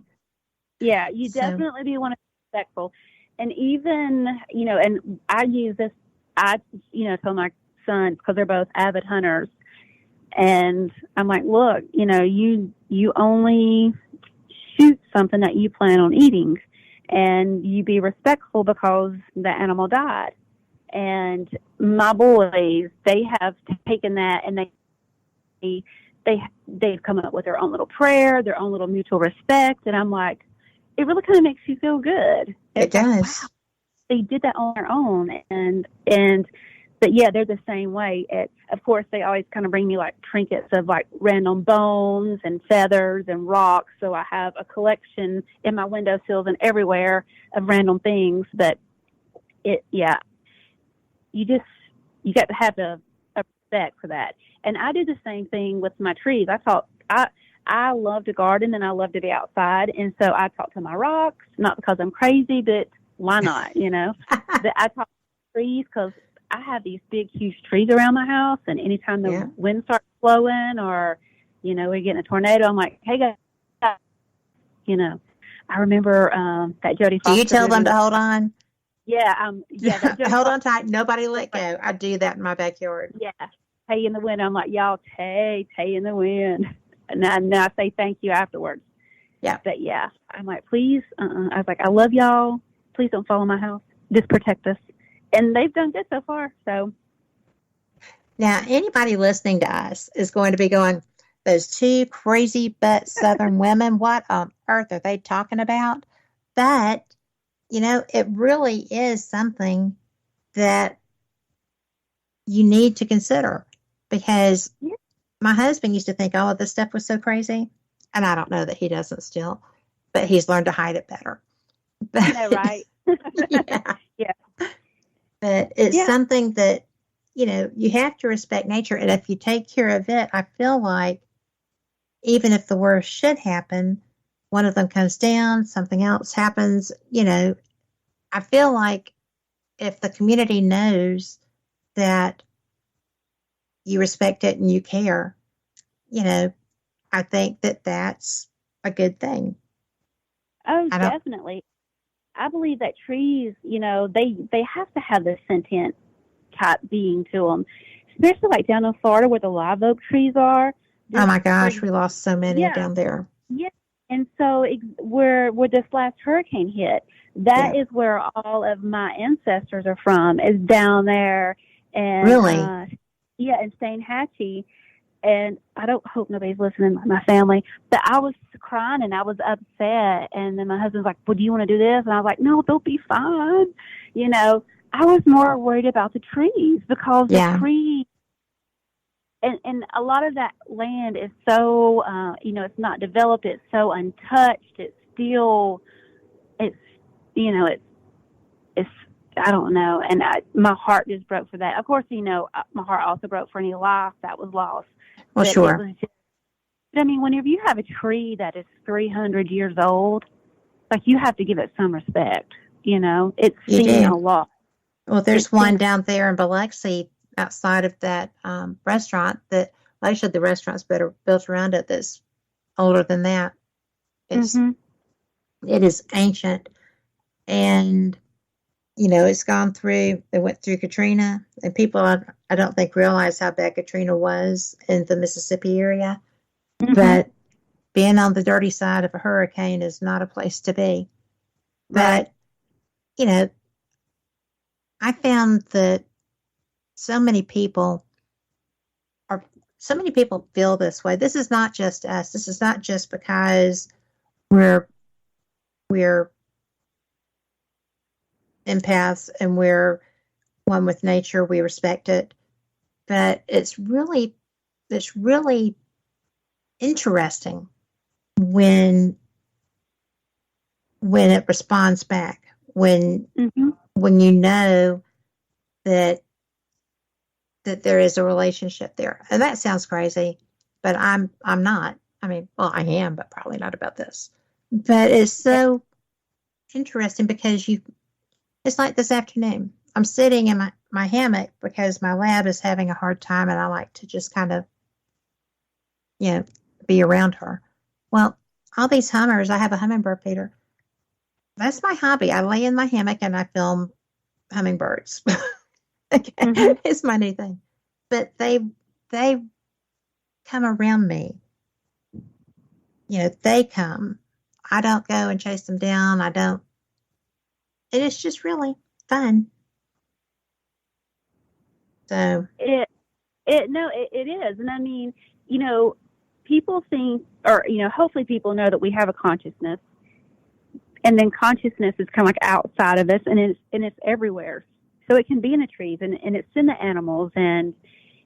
Yeah, you definitely do want to be respectful. And even, and I use this, tell my sons, because they're both avid hunters. And I'm like, look, you only shoot something that you plan on eating, and you be respectful because the animal died. And my boys, they have taken that, and they've come up with their own little prayer, their own little mutual respect. And I'm like, it really kind of makes you feel good. It does. Wow, they did that on their own. But yeah, they're the same way. Of course, they always kind of bring me like trinkets of like random bones and feathers and rocks. So I have a collection in my windowsills and everywhere of random things. But you got to have a respect for that. And I do the same thing with my trees. I love to garden, and I love to be outside. And so I talk to my rocks, not because I'm crazy, but why not, But I talk to trees because I have these big, huge trees around my house. And anytime the wind starts blowing, or, we get in a tornado, I'm like, hey, guys, I remember that Jody Foster. Do you tell them to hold on? Yeah. Hold on tight. Nobody let go. I do that in my backyard. Yeah. Tay in the wind. I'm like, y'all, Tay in the wind. And I say thank you afterwards. Yeah. But yeah, I'm like, please. I was like, I love y'all. Please don't fall in my house. Just protect us. And they've done good so far. So now, anybody listening to us is going to be going, those two crazy but Southern women, what on earth are they talking about? But, it really is something that you need to consider, because my husband used to think all of this stuff was so crazy, and I don't know that he doesn't still, but he's learned to hide it better. But, Yeah, right. yeah. Yeah. But it's Yeah. something that, you have to respect nature. And if you take care of it, I feel like even if the worst should happen, one of them comes down, something else happens, I feel like if the community knows that you respect it and you care, I think that that's a good thing. Oh, definitely. I believe that trees, they have to have this sentient type being to them, especially like down in Florida where the live oak trees are. Oh my gosh, we lost so many down there. Yeah. And so where this last hurricane hit, that is where all of my ancestors are from, is down there. And really? In Steinhatchee. And I don't hope nobody's listening, my family, but I was crying and I was upset. And then my husband's like, well, do you want to do this? And I was like, no, they'll be fine. I was more worried about the trees because the trees, and a lot of that land is so, it's not developed. It's so untouched. It's still, it's I don't know. And my heart just broke for that. Of course, my heart also broke for any life that was lost. Well, sure. Whenever you have a tree that is 300 years old, like, you have to give it some respect. It's seen a lot. Well, there's one down there in Biloxi outside of that restaurant that, actually, the restaurant's built around it that's older than that. It is ancient. And, it's gone through, they went through Katrina, and people, I don't think, realize how bad Katrina was in the Mississippi area. But being on the dirty side of a hurricane is not a place to be. But, I found that so many people feel this way. This is not just us. This is not just because we're empaths and we're one with nature. We respect it, but it's really interesting when it responds back, when you know that there is a relationship there. And that sounds crazy, but I'm not. I am, but probably not about this. But it's so interesting because it's like this afternoon. I'm sitting in my hammock because my lab is having a hard time, and I like to just kind of, be around her. Well, all these hummers, I have a hummingbird feeder. That's my hobby. I lay in my hammock and I film hummingbirds. It's my new thing. But they come around me. They come. I don't go and chase them down. I don't. And it's just really fun. So it is. And people think, or, hopefully people know that we have a consciousness, and then consciousness is kind of like outside of us, and it's everywhere. So it can be in the trees, and it's in the animals, and,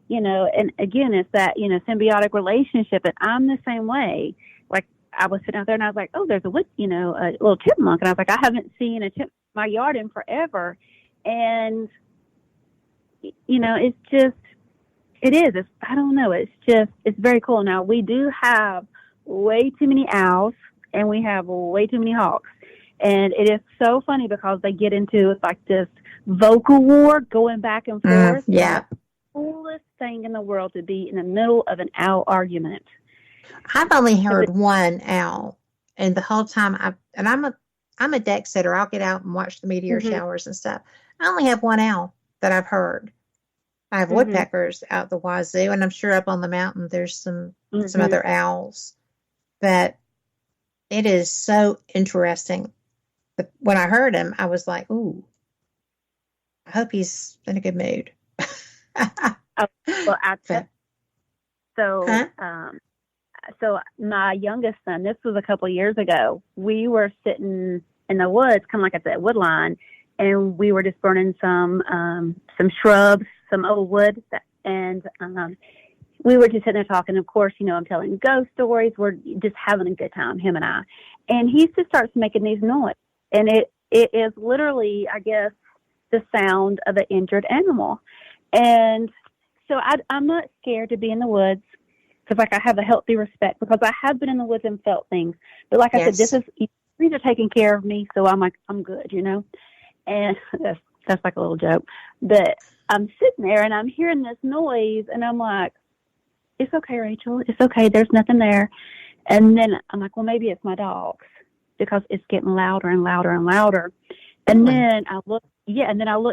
and again, it's that, symbiotic relationship. And I'm the same way. Like, I was sitting out there and I was like, oh, there's a little chipmunk. And I was like, I haven't seen a chipmunk in my yard in forever. And, it's just, I don't know. It's very cool. Now, we do have way too many owls, and we have way too many hawks. And it is so funny because they get into like this vocal war going back and forth. Yeah. The coolest thing in the world to be in the middle of an owl argument. I've only heard one owl, and the whole time I'm a deck sitter. I'll get out and watch the meteor showers and stuff. I only have one owl that I've heard. I have woodpeckers out the wazoo, and I'm sure up on the mountain there's some other owls. But it is so interesting. But when I heard him, I was like, ooh, I hope he's in a good mood. So my youngest son, this was a couple of years ago, we were sitting in the woods, kind of like at the wood line, and we were just burning some shrubs, some old wood, and we were just sitting there talking. Of course, I'm telling ghost stories. We're just having a good time, him and I. And he just starts making these noises. And it is literally, I guess, the sound of an injured animal. And so I'm not scared to be in the woods because, like, I have a healthy respect because I have been in the woods and felt things. But like I said, these are taking care of me, so I'm like, I'm good, And that's like a little joke. But I'm sitting there and I'm hearing this noise, and I'm like, it's okay, Rachel. It's okay. There's nothing there. And then I'm like, well, maybe it's my dogs because it's getting louder and louder and louder. And then I look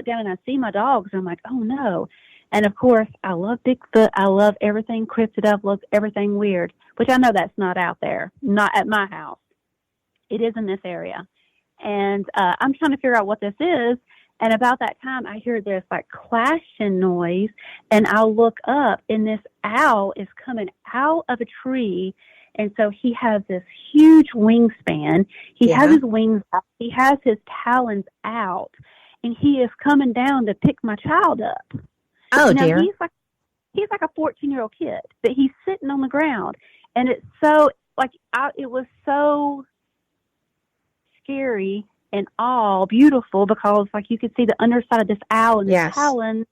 down and I see my dogs, and I'm like, oh no. And of course, I love Bigfoot. I love everything cryptid. I love everything weird, which I know that's not out there, not at my house. It is in this area. And I'm trying to figure out what this is. And about that time, I hear this like clashing noise, and I'll look up, and this owl is coming out of a tree. And so he has this huge wingspan. He has his wings out. He has his talons out, and he is coming down to pick my child up. Oh, dear. He's like a 14-year-old kid, but he's sitting on the ground. And it's so, it was so scary and all beautiful because, you could see the underside of this owl and the talons,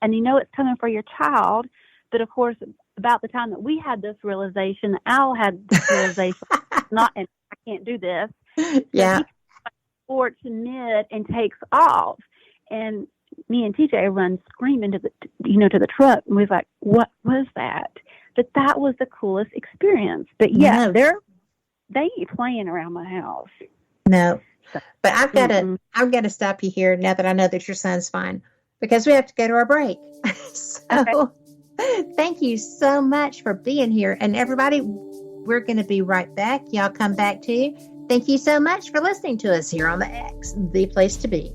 and it's coming for your child. But, of course, about the time that we had this realization, the owl had this realization, and I can't do this. Yeah. So he forwards to mid and takes off. And me and TJ run screaming to the truck, and we was like, what was that? But that was the coolest experience. But they ain't playing around my house. No. But I've got to stop you here now that I know that your son's fine, because we have to go to our break. Thank you so much for being here. And everybody, we're going to be right back. Y'all come back too. Thank you so much for listening to us here on the X, the place to be.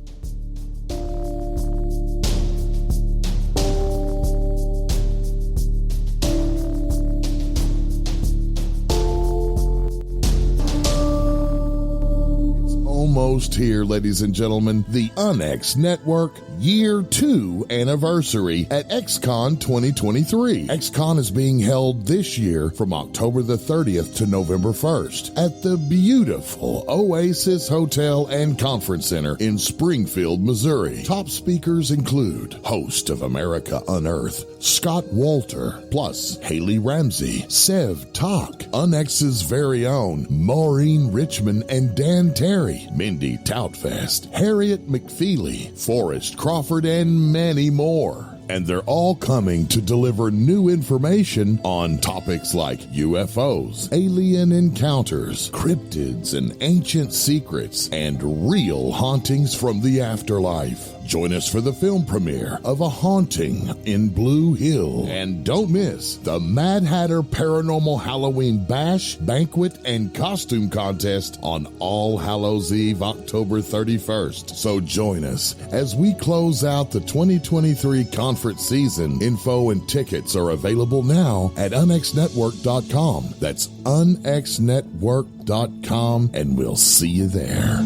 Almost here, ladies and gentlemen, the UNX Network Year 2 anniversary at XCon 2023. XCon is being held this year from October the 30th to November 1st at the beautiful Oasis Hotel and Conference Center in Springfield, Missouri. Top speakers include host of America Unearthed, Scott Walter, plus Haley Ramsey, Sev Tok, UNX's very own Maureen Richmond and Dan Terry, Mindy Toutfest, Harriet McFeely, Forrest Crawford, and many more. And they're all coming to deliver new information on topics like UFOs, alien encounters, cryptids and ancient secrets, and real hauntings from the afterlife. Join us for the film premiere of A Haunting in Blue Hill. And don't miss the Mad Hatter Paranormal Halloween Bash, Banquet, and Costume Contest on All Hallows Eve, October 31st. So join us as we close out the 2023 conference season. Info and tickets are available now at unxnetwork.com. That's unxnetwork.com, and we'll see you there.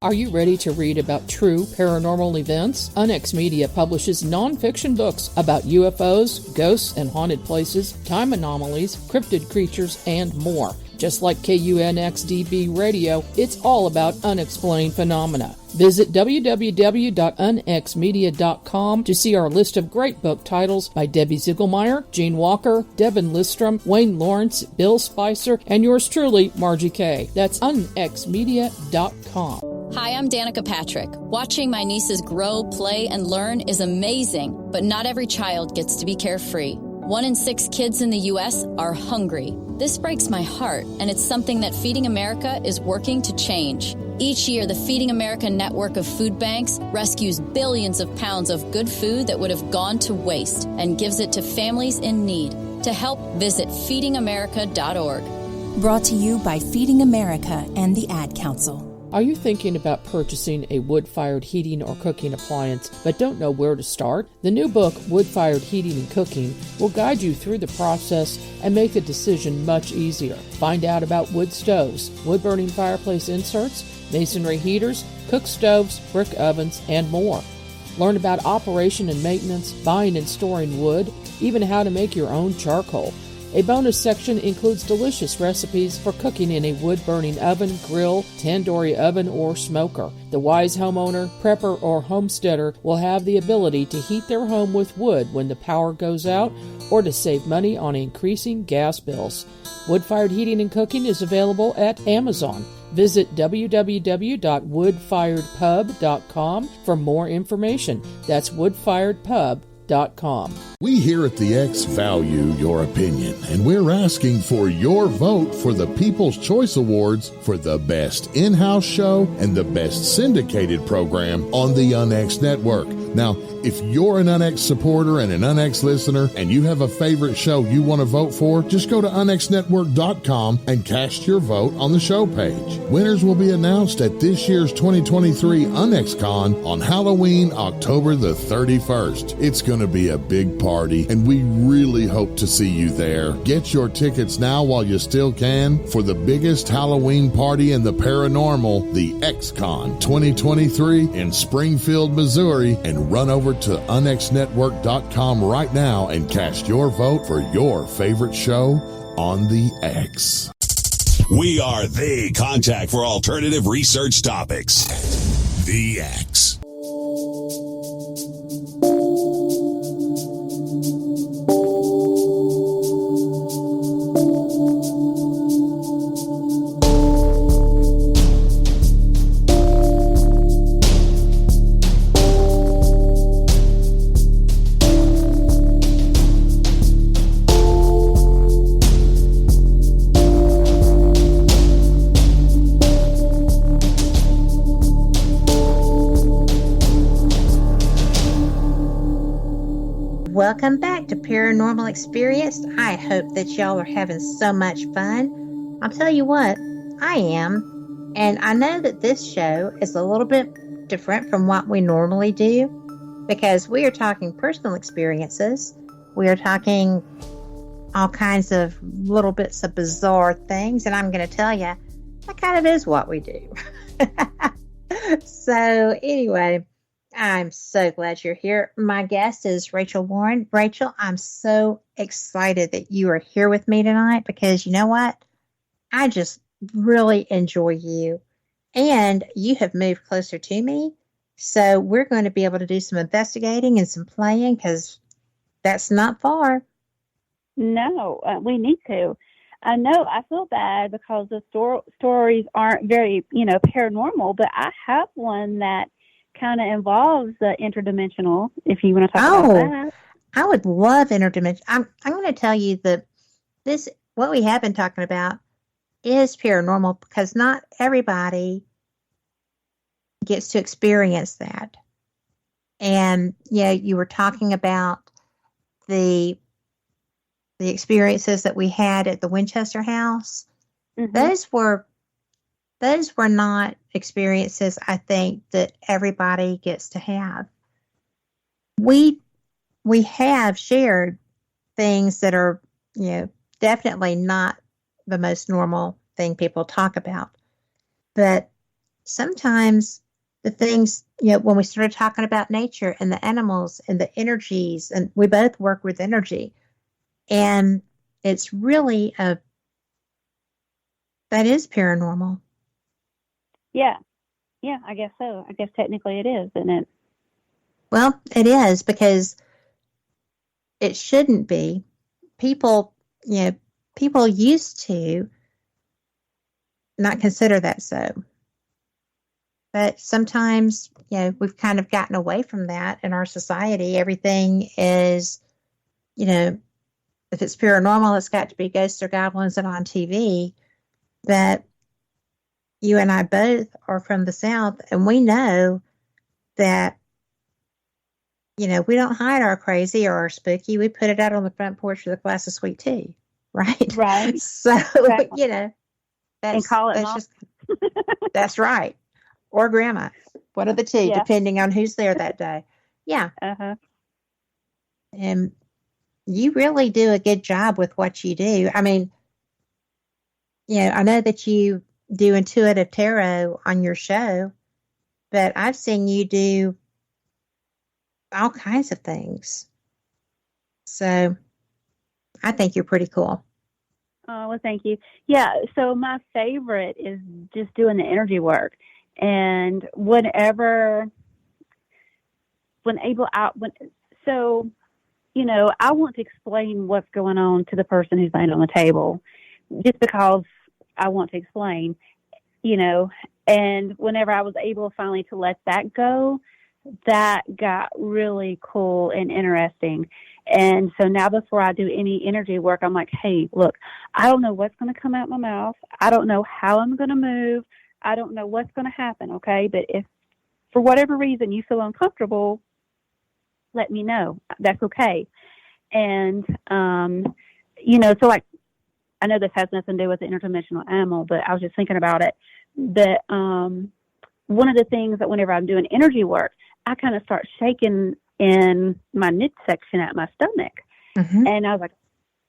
Are you ready to read about true paranormal events? UNX Media publishes nonfiction books about UFOs, ghosts and haunted places, time anomalies, cryptid creatures, and more. Just like KUNX-DB Radio, it's all about unexplained phenomena. Visit www.unxmedia.com to see our list of great book titles by Debbie Ziegelmeyer, Gene Walker, Devin Listrom, Wayne Lawrence, Bill Spicer, and yours truly, Margie Kay. That's unxmedia.com. Hi, I'm Danica Patrick. Watching my nieces grow, play, and learn is amazing, but not every child gets to be carefree. 1 in 6 kids in the U.S. are hungry. This breaks my heart, and it's something that Feeding America is working to change. Each year, the Feeding America network of food banks rescues billions of pounds of good food that would have gone to waste and gives it to families in need. To help, visit feedingamerica.org. Brought to you by Feeding America and the Ad Council. Are you thinking about purchasing a wood-fired heating or cooking appliance but don't know where to start? The new book, Wood-Fired Heating and Cooking, will guide you through the process and make the decision much easier. Find out about wood stoves, wood-burning fireplace inserts, masonry heaters, cook stoves, brick ovens, and more. Learn about operation and maintenance, buying and storing wood, even how to make your own charcoal. A bonus section includes delicious recipes for cooking in a wood-burning oven, grill, tandoori oven, or smoker. The wise homeowner, prepper, or homesteader will have the ability to heat their home with wood when the power goes out or to save money on increasing gas bills. Wood-fired heating and cooking is available at Amazon. Visit www.woodfiredpub.com for more information. That's woodfiredpub.com. We here at the X value your opinion, and we're asking for your vote for the People's Choice Awards for the best in-house show and the best syndicated program on the UNX network. Now, if you're an UNX supporter and an UNX listener and you have a favorite show you want to vote for, just go to unxnetwork.com and cast your vote on the show page. Winners will be announced at this year's 2023 UNXCon on Halloween, October the 31st. It's going to be a big party, and we really hope to see you there. Get your tickets now while you still can for the biggest Halloween party in the paranormal, the XCon 2023 in Springfield, Missouri, and run over to unxnetwork.com right now and cast your vote for your favorite show on the X. We are the contact for alternative research topics. The X. Welcome back to Paranormal Experience. I hope that y'all are having so much fun. I'll tell you what, I am. And I know that this show is a little bit different from what we normally do because we are talking personal experiences. We are talking all kinds of little bits of bizarre things. And I'm going to tell you, that kind of is what we do. So anyway, I'm so glad you're here. My guest is Rachael Warren. Rachael, I'm so excited that you are here with me tonight because you know what? I just really enjoy you. And you have moved closer to me. So we're going to be able to do some investigating and some playing because that's not far. No, we need to. I know I feel bad because the stories aren't very, paranormal, but I have one that kind of involves the interdimensional, if you want to talk about that. I would love interdimensional. I'm going to tell you that what we have been talking about is paranormal because not everybody gets to experience that. And you were talking about the experiences that we had at the Winchester house. Mm-hmm. Those were not experiences, I think, that everybody gets to have. We have shared things that are, definitely not the most normal thing people talk about. But sometimes the things, when we started talking about nature and the animals and the energies, and we both work with energy, and it's really that is paranormal. Yeah, I guess so. I guess technically it is, isn't it? Well, it is because it shouldn't be. People used to not consider that so. But sometimes, we've kind of gotten away from that in our society. Everything is, if it's paranormal, it's got to be ghosts or goblins and on TV. But you and I both are from the South, and we know that, we don't hide our crazy or our spooky. We put it out on the front porch with a glass of sweet tea, right? Right. So, exactly. And call it that's that's right. Or grandma, one of the two, depending on who's there that day. Yeah. Uh-huh. And you really do a good job with what you do. I mean, I know that you do intuitive tarot on your show, but I've seen you do all kinds of things. So I think you're pretty cool. Oh, well, thank you. Yeah, so my favorite is just doing the energy work. And I want to explain what's going on to the person who's laying on the table just because I want to explain, and whenever I was able finally to let that go, that got really cool and interesting. And so now before I do any energy work, I'm like, hey, look, I don't know what's going to come out my mouth. I don't know how I'm going to move. I don't know what's going to happen. Okay. But if for whatever reason you feel uncomfortable, let me know. That's okay. And, so like, I know this has nothing to do with the interdimensional animal, but I was just thinking about it, that one of the things that whenever I'm doing energy work, I kind of start shaking in my midsection at my stomach. Mm-hmm. And I was like,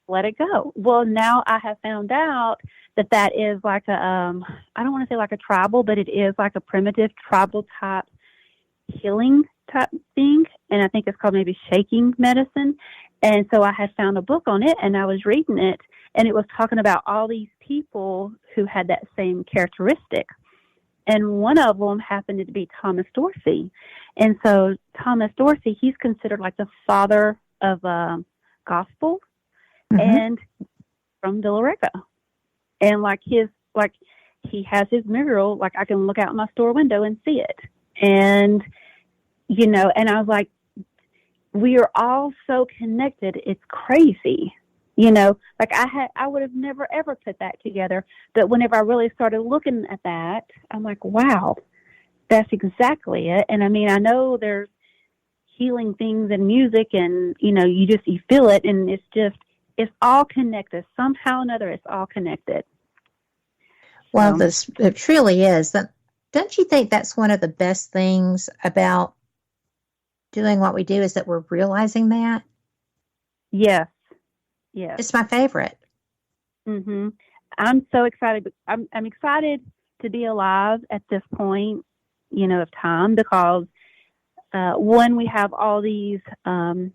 let it go. Well, now I have found out that is like I don't want to say like a tribal, but it is like a primitive tribal type healing type thing. And I think it's called maybe shaking medicine. And so I had found a book on it and I was reading it, and it was talking about all these people who had that same characteristic. And one of them happened to be Thomas Dorsey. And so Thomas Dorsey, he's considered like the father of gospel, mm-hmm. and from De La Rica. And he has his mural, like I can look out my store window and see it. And, and I was like, we are all so connected. It's crazy. I would have never, ever put that together. But whenever I really started looking at that, I'm like, wow, that's exactly it. And I mean, I know there's healing things in music and, you feel it, and it's all connected. Somehow or another, it's all connected. Well, it truly is. Don't you think that's one of the best things about doing what we do is that we're realizing that? Yes. Yeah, it's my favorite. Mm-hmm. I'm so excited. I'm excited to be alive at this point, of time, because one, we have all these, I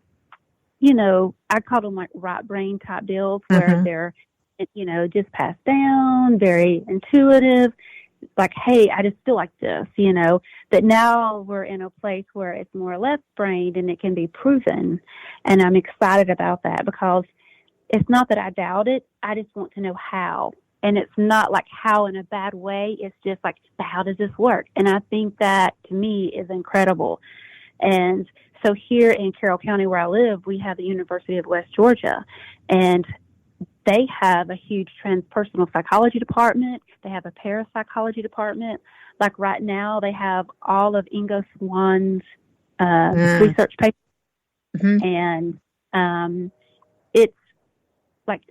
call them like right brain type deals where mm-hmm. they're, just passed down, very intuitive. Like, hey, I just feel like this, but now we're in a place where it's more left brained and it can be proven. And I'm excited about that because it's not that I doubt it. I just want to know how. And it's not like how in a bad way. It's just like, how does this work? And I think that to me is incredible. And so here in Carroll County where I live, we have the University of West Georgia, and they have a huge transpersonal psychology department. They have a parapsychology department. Like right now they have all of Ingo Swan's research papers. Mm-hmm. And it's like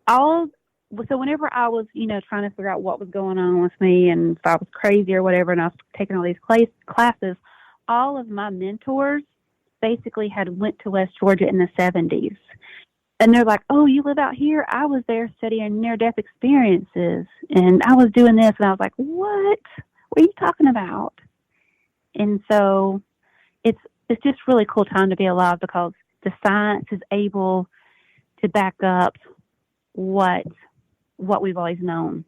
so whenever I was, trying to figure out what was going on with me and if I was crazy or whatever, and I was taking all these classes, all of my mentors basically had went to West Georgia in the 70s. And they're like, oh, you live out here? I was there studying near-death experiences, and I was doing this. And I was like, what? What are you talking about? And so it's just really cool time to be alive because the science is able to back up what we've always known.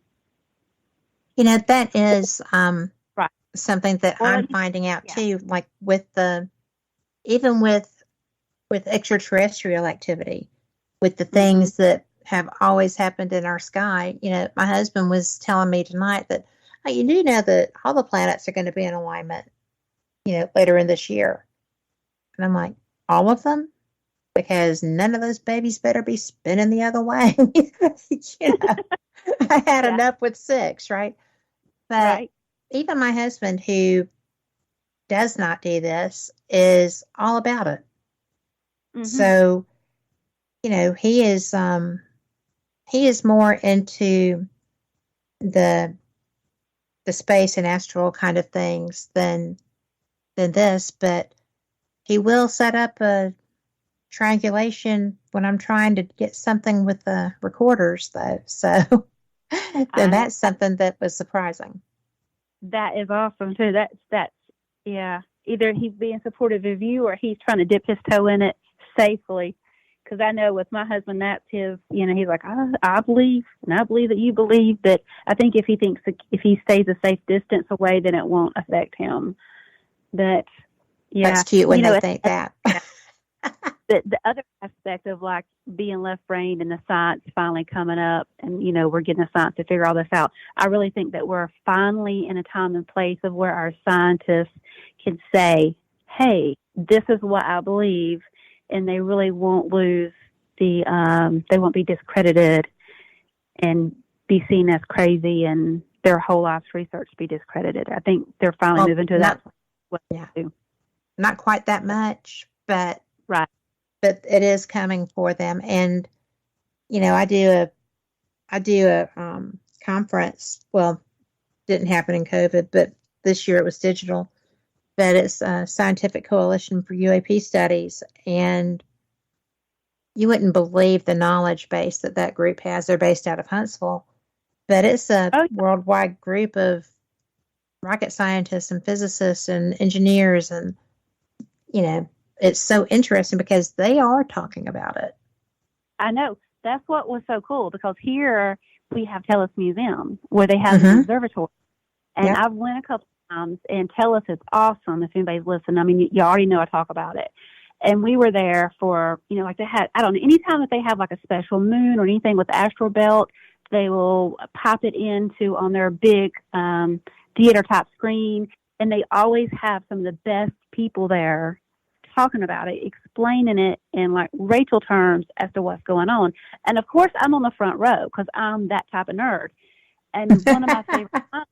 That is right. Something that I'm finding out too, like even with extraterrestrial activity, with the things mm-hmm. that have always happened in our sky. My husband was telling me tonight that, you do know that all the planets are going to be in alignment, later in this year. And I'm like, all of them? Because none of those babies better be spinning the other way. I had enough with 6, right? But even my husband, who does not do this, is all about it. Mm-hmm. So, he is more into the space and astral kind of things than this, but he will set up a triangulation when I'm trying to get something with the recorders, though. So then that's something that was surprising. That is awesome too. That's yeah. either he's being supportive of you or he's trying to dip his toe in it safely. Because I know with my husband, that's his, he's like, I believe, and I believe that you believe, but I think if he stays a safe distance away, then it won't affect him. But yeah. That's cute when they think that. The other aspect of like being left-brained and the science finally coming up and, we're getting the science to figure all this out. I really think that we're finally in a time and place of where our scientists can say, hey, this is what I believe. And they really won't lose they won't be discredited and be seen as crazy and their whole life's research be discredited. I think they're finally moving to that. Not quite that much, but right. But it is coming for them. And, I do a conference. Well, didn't happen in COVID, but this year it was digital. But it's a Scientific Coalition for UAP Studies. And you wouldn't believe the knowledge base that group has. They're based out of Huntsville. But it's a worldwide group of rocket scientists and physicists and engineers. And, it's so interesting because they are talking about it. I know. That's what was so cool, because here we have TELUS Museum where they have an observatory. And I've went a couple times, and TELUS is awesome if anybody's listening. I mean, you already know I talk about it. And we were there for, like they had, I don't know, anytime that they have like a special moon or anything with the astral belt, they will pop it into on their big theater type screen. And they always have some of the best people there talking about it, explaining it in like Rachael terms as to what's going on. And of course, I'm on the front row because I'm that type of nerd. And one of my favorite times,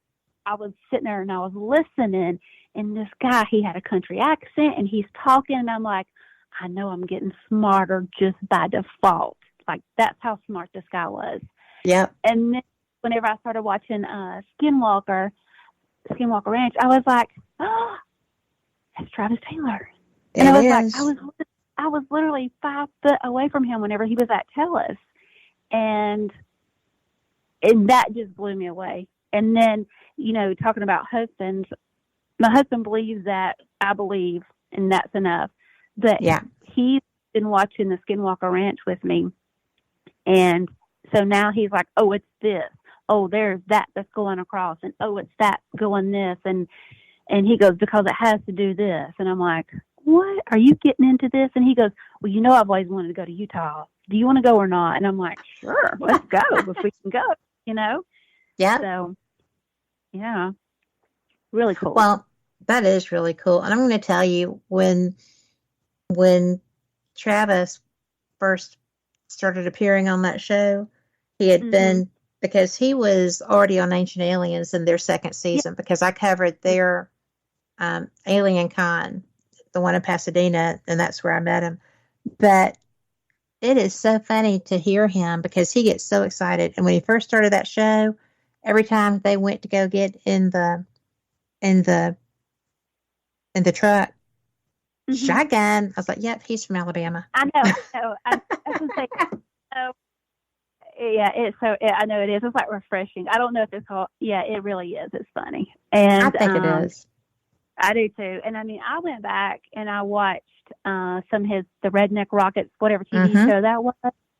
I was sitting there and I was listening, and this guy, he had a country accent and he's talking, and I'm like, I know I'm getting smarter just by default. Like, that's how smart this guy was. Yeah. And then whenever I started watching Skinwalker Ranch, I was like, oh, that's Travis Taylor. And I was literally 5 foot away from him whenever he was at TELUS. And that just blew me away. And then, talking about husbands, my husband believes that I believe, and that's enough. But he's been watching the Skinwalker Ranch with me. And so now he's like, oh, it's this. Oh, there's that's going across. And oh, it's that going this. And he goes, because it has to do this. And I'm like, what? Are you getting into this? And he goes, well, I've always wanted to go to Utah. Do you want to go or not? And I'm like, sure, let's go if we can go, Yeah. So, yeah, really cool. Well, that is really cool. And I'm going to tell you, when Travis first started appearing on that show, he had been, because he was already on Ancient Aliens in their second season, because I covered their Alien Con, the one in Pasadena, and that's where I met him. But it is so funny to hear him because he gets so excited. And when he first started that show, every time they went to go get in the truck, shotgun, I was like, yep, he's from Alabama. I know. I was going to say, yeah, I know it is. It's like refreshing. I don't know if it's called, it really is. It's funny. And I think it is. I do too. And I mean, I went back and I watched some of the Redneck Rockets, whatever TV show that was.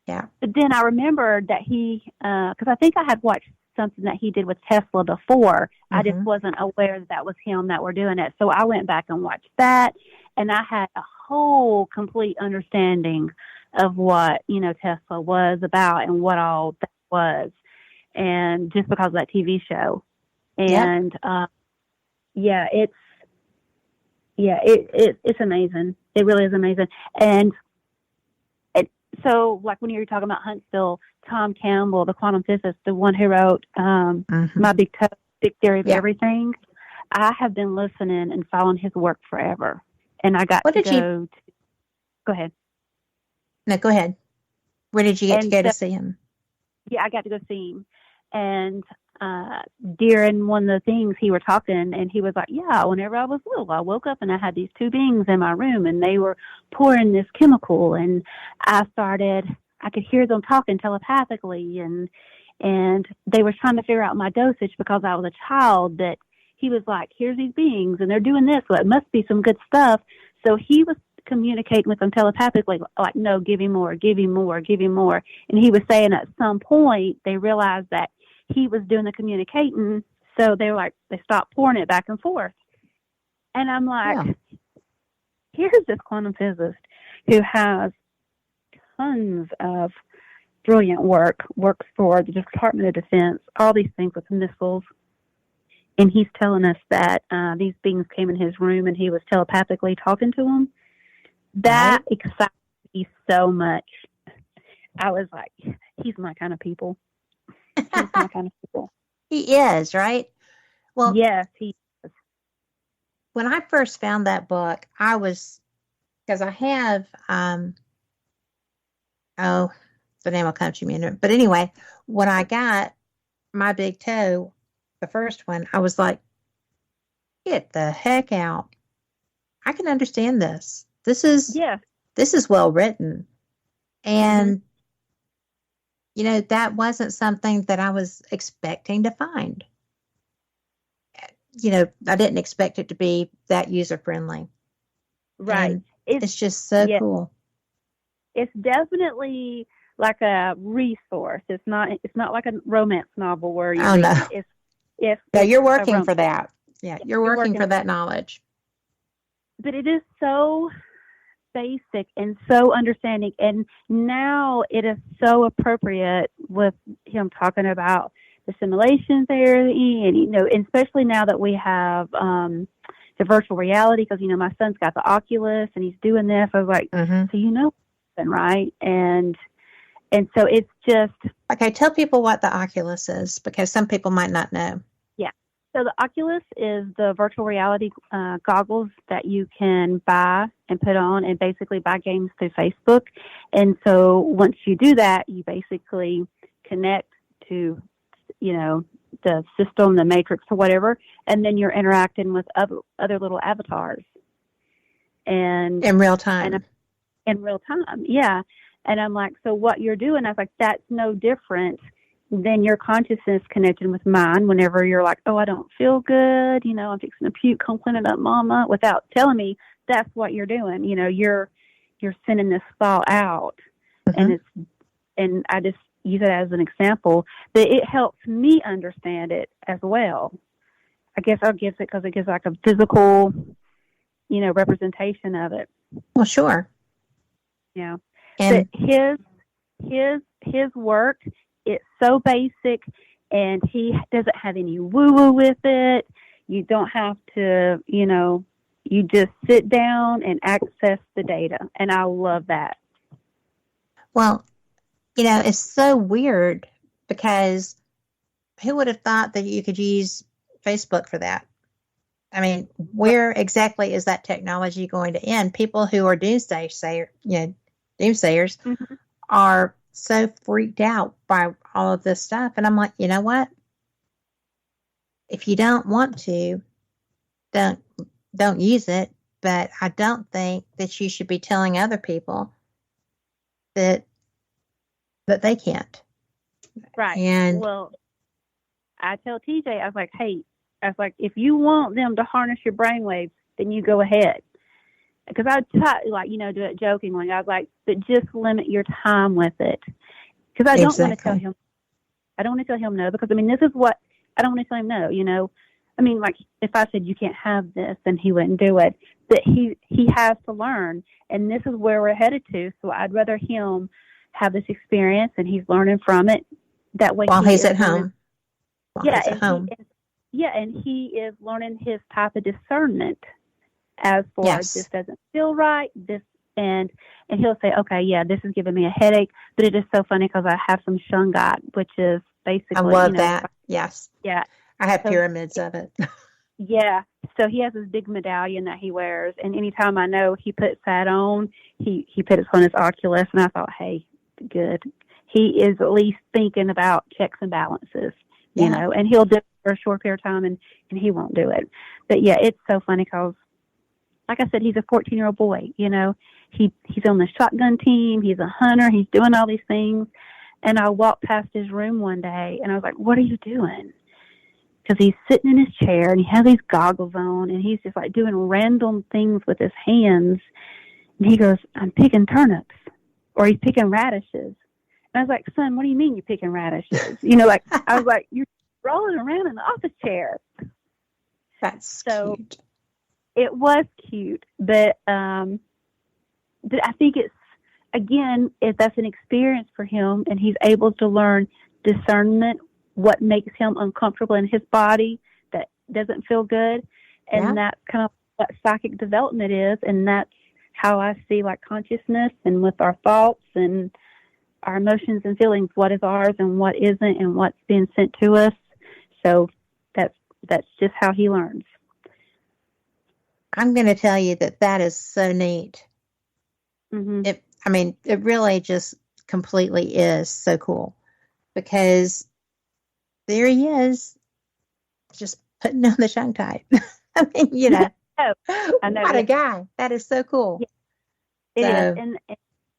Yeah. But then I remembered that he, because I think I had watched something that he did with Tesla before. I just wasn't aware that was him that were doing it. So I went back and watched that, and I had a whole complete understanding of what, Tesla was about and what all that was. And just because of that TV show. And, it's amazing. It really is amazing. And so, like when you were talking about Huntsville, Tom Campbell, the quantum physicist, the one who wrote My Big Theory of Everything, I have been listening and following his work forever. And I got to go. Go ahead. No, go ahead. Where did you get to go to see him? Yeah, I got to go see him. And during one of the things he were talking, and he was like, yeah, whenever I was little, I woke up and I had these 2 beings in my room, and they were pouring this chemical, and I could hear them talking telepathically, and they were trying to figure out my dosage because I was a child that he was like, here's these beings and they're doing this, so it must be some good stuff. So he was communicating with them telepathically, like, no, give him more, give him more, give him more. And he was saying at some point they realized that he was doing the communicating, so they were like, they stopped pouring it back and forth. And I'm like, here's this quantum physicist who has tons of brilliant works for the Department of Defense, all these things with missiles. And he's telling us that these beings came in his room and he was telepathically talking to them. That excited me so much. I was like, he's my kind of people. He's my kind of people. He is, right? Well, yes, he is. When I first found that book, I was, because I have, the name will come to me in a minute. But anyway, when I got My Big Toe, the first one, I was like, get the heck out. I can understand this. This is well written. And, you know, that wasn't something that I was expecting to find. You know, I didn't expect it to be that user-friendly. Right. And it's just so cool. It's definitely like a resource. It's not like a romance novel where you you're working for that. Yeah, you're working for that knowledge. But it is so basic and so understanding, and now it is so appropriate with him talking about the simulation theory, and, you know, and especially now that we have the virtual reality, because, you know, my son's got the Oculus and he's doing this. I was like, so you know, right? And so it's just... Okay, tell people what the Oculus is, because some people might not know. Yeah. So the Oculus is the virtual reality goggles that you can buy and put on and basically buy games through Facebook. And so once you do that, you basically connect to, you know, the system, the matrix or whatever, and then you're interacting with other little avatars. And in real time. In real time, yeah. And I'm like, so what you're doing, I was like, that's no different than your consciousness connecting with mine whenever you're like, oh, I don't feel good, you know, I'm fixing to puke, come clean it up, mama, without telling me. That's what you're doing. You know, you're sending this thought out. And I just use it as an example, but it helps me understand it as well. I guess I'll give it because it gives like a physical, you know, representation of it. Well, sure. Yeah. And but his work, it's so basic, and he doesn't have any woo-woo with it. You don't have to, you know, you just sit down and access the data. And I love that. Well, you know, it's so weird because who would have thought that you could use Facebook for that? I mean, where exactly is that technology going to end? People who are doomsayers are so freaked out by all of this stuff. And I'm like, you know what? If you don't want to, don't use it. But I don't think that you should be telling other people that they can't. Right. And well, I tell TJ, I was like, if you want them to harness your brainwaves, then you go ahead. Because I try, like, you know, do it jokingly. I was like, but just limit your time with it. Because I don't want to tell him. I don't want to tell him no. Because I mean, this is what I don't want to tell him no. You know, I mean, like if I said you can't have this, then he wouldn't do it. But he has to learn, and this is where we're headed to. So I'd rather him have this experience, and he's learning from it. That way, while he's at home. And he is learning his type of discernment. As for this doesn't feel right, this and he'll say, okay, yeah, this is giving me a headache. But it is so funny because I have some Shungat, which is basically, I love that. Yes, yeah, I have pyramids of it. Yeah, so he has this big medallion that he wears, and anytime I know he puts that on, he puts it on his Oculus, and I thought, hey, good. He is at least thinking about checks and balances, you know, and he'll do it for a short period of time, and he won't do it. But yeah, it's so funny because, like I said, he's a 14-year-old boy, you know. He's on the shotgun team. He's a hunter. He's doing all these things. And I walked past his room one day, and I was like, what are you doing? because he's sitting in his chair and he has these goggles on and he's just like doing random things with his hands. And he goes, I'm picking turnips, or he's picking radishes. And I was like, son, what do you mean you're picking radishes? Like, I was like, you're rolling around in the office chair. That's so cute. It was cute, but I think it's, again, if that's an experience for him and he's able to learn discernment, what makes him uncomfortable in his body that doesn't feel good. And that's kind of what psychic development is. And that's how I see like consciousness and with our thoughts and our emotions and feelings, what is ours and what isn't and what's being sent to us. So that's just how he learns. I'm going to tell you that is so neat. Mm-hmm. It really just completely is so cool, because there he is, just putting on the tongue tight. I know. I know. What a guy. That is so cool. Yeah, it is. And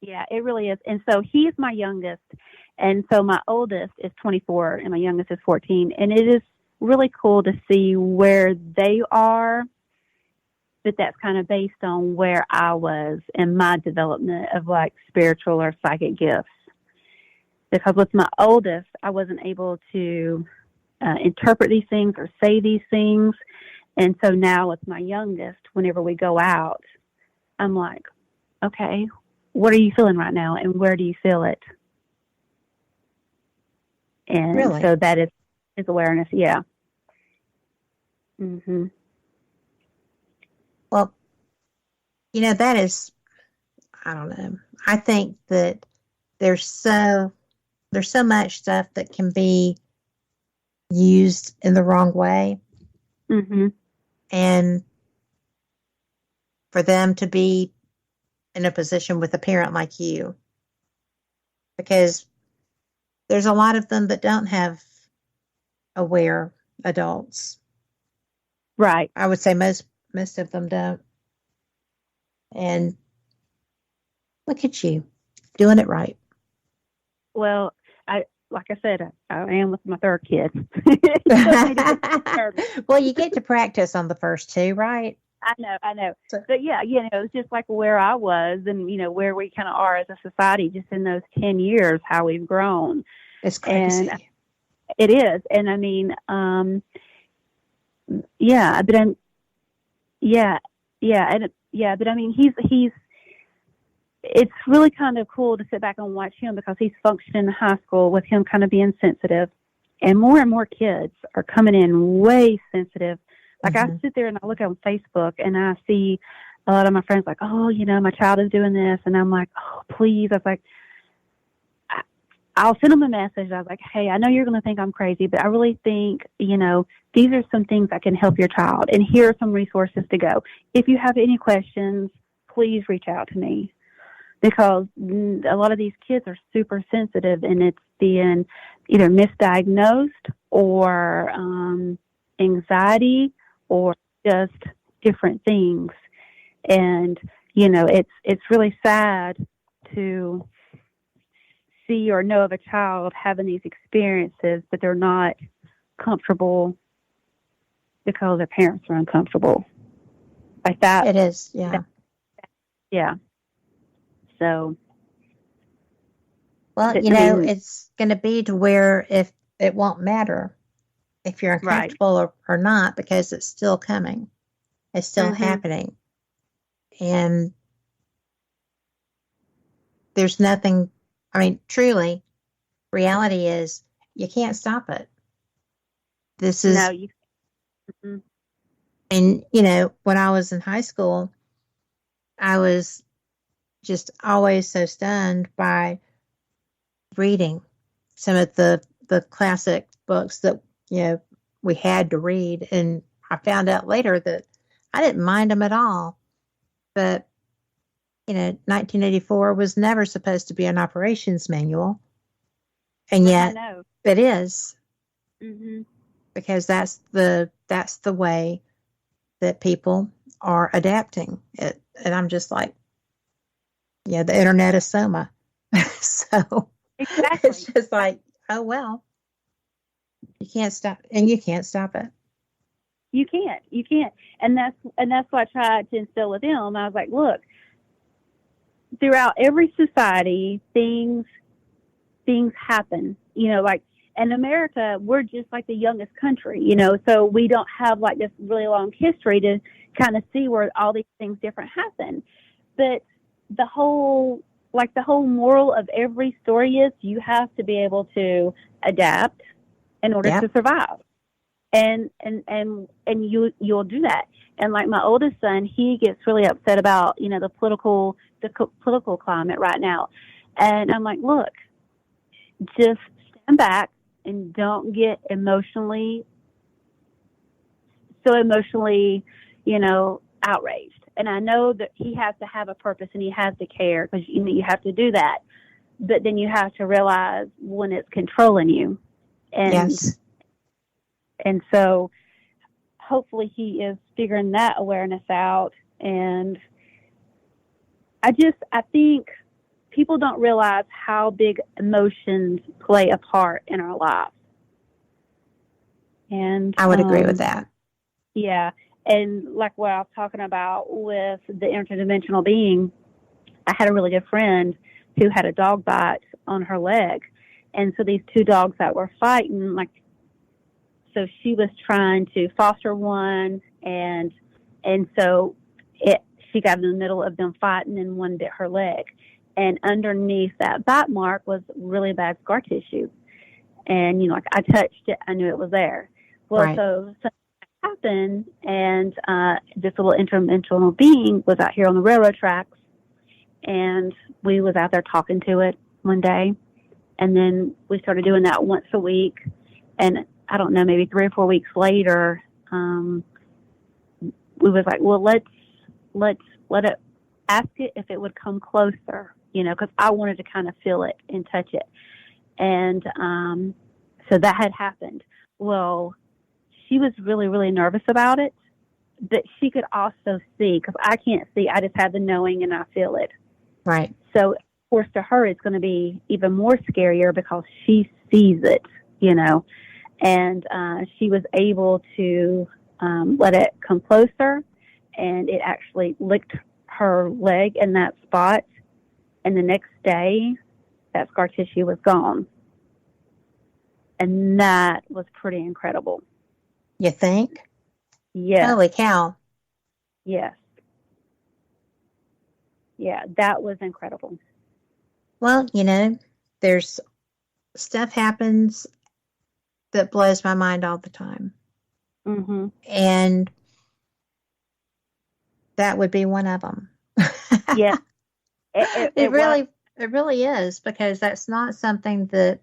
yeah, it really is. And so he's my youngest. And so my oldest is 24 and my youngest is 14. And it is really cool to see where they are, but that's kind of based on where I was in my development of like spiritual or psychic gifts. Because with my oldest, I wasn't able to interpret these things or say these things. And so now with my youngest, whenever we go out, I'm like, okay, what are you feeling right now? And where do you feel it? And really? So that is his awareness. Yeah. Mm-hmm. Well, that is, I don't know. I think that there's so much stuff that can be used in the wrong way. Mm-hmm. And for them to be in a position with a parent like you, because there's a lot of them that don't have aware adults. Right. I would say most of them don't. And look at you doing it right. Well, like I said, I am with my third kid. Well, you get to practice on the first two, right? I know. But yeah, it's just like where I was and, where we kind of are as a society just in those 10 years, how we've grown. It's crazy. And it is. And he's it's really kind of cool to sit back and watch him because he's functioning in high school with him kind of being sensitive, and more kids are coming in way sensitive. Like I sit there and I look on Facebook and I see a lot of my friends like, oh, my child is doing this. And I'm like, oh, please. I was like, I'll send them a message. I was like, hey, I know you're going to think I'm crazy, but I really think, these are some things that can help your child. And here are some resources to go. If you have any questions, please reach out to me. Because a lot of these kids are super sensitive and it's being either misdiagnosed or anxiety or just different things. And, it's really sad to see or know of a child having these experiences, but they're not comfortable because their parents are uncomfortable. Like that. It is, yeah. Yeah. So, well, it's going to be to where if it won't matter if you're uncomfortable or not, because it's still coming. It's still happening. And there's nothing, truly, reality is you can't stop it. This is, and, when I was in high school, I was just always so stunned by reading some of the classic books that, we had to read. And I found out later that I didn't mind them at all. But, 1984 was never supposed to be an operations manual. And yet it is. Mm-hmm. Because that's the way that people are adapting it. And I'm just like, yeah, the internet is Soma. So exactly. It's just like, oh, well. You can't stop, and you can't stop it. You can't. And that's what I tried to instill with him. I was like, look, throughout every society, things happen, like in America, we're just like the youngest country, so we don't have like this really long history to kind of see where all these things different happen. But the whole moral of every story is you have to be able to adapt in order to survive. And you'll do that. And like my oldest son, he gets really upset about, the political climate right now. And I'm like, look, just stand back and don't get emotionally outraged. And I know that he has to have a purpose and he has to care, because you have to do that. But then you have to realize when it's controlling you. And yes. And so hopefully he is figuring that awareness out. And I think people don't realize how big emotions play a part in our lives. And I would agree with that. Yeah. And like what I was talking about with the interdimensional being, I had a really good friend who had a dog bite on her leg. And so these two dogs that were fighting, so she was trying to foster one, and so she got in the middle of them fighting, and one bit her leg. And underneath that bite mark was really bad scar tissue. And, I touched it, I knew it was there. Well, right. So something happened, and this little interdimensional being was out here on the railroad tracks, and we was out there talking to it one day. And then we started doing that once a week. And I don't know, maybe 3 or 4 weeks later, we was like, well, let's let it, ask it if it would come closer, because I wanted to kind of feel it and touch it. And so that had happened. Well, she was really, really nervous about it, but she could also see, because I can't see. I just have the knowing and I feel it. Right. So, of course, to her, it's going to be even more scarier because she sees it, and she was able to let it come closer, and it actually licked her leg in that spot. And the next day, that scar tissue was gone. And that was pretty incredible. You think? Yes. Holy cow. Yes. Yeah, that was incredible. Well, there's stuff happens that blows my mind all the time. Mm-hmm. And that would be one of them. Yeah. It really is, because that's not something that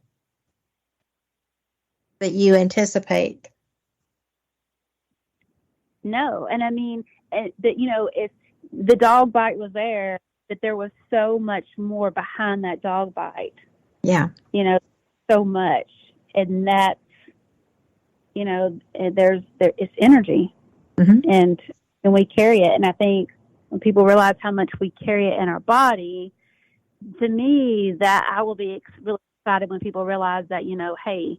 you anticipate. No. And I mean, if the dog bite was there, that there was so much more behind that dog bite. Yeah. So much. And that's, it's energy. Mm-hmm. And we carry it. And I think when people realize how much we carry it in our body, to me, that I will be really excited when people realize that, hey,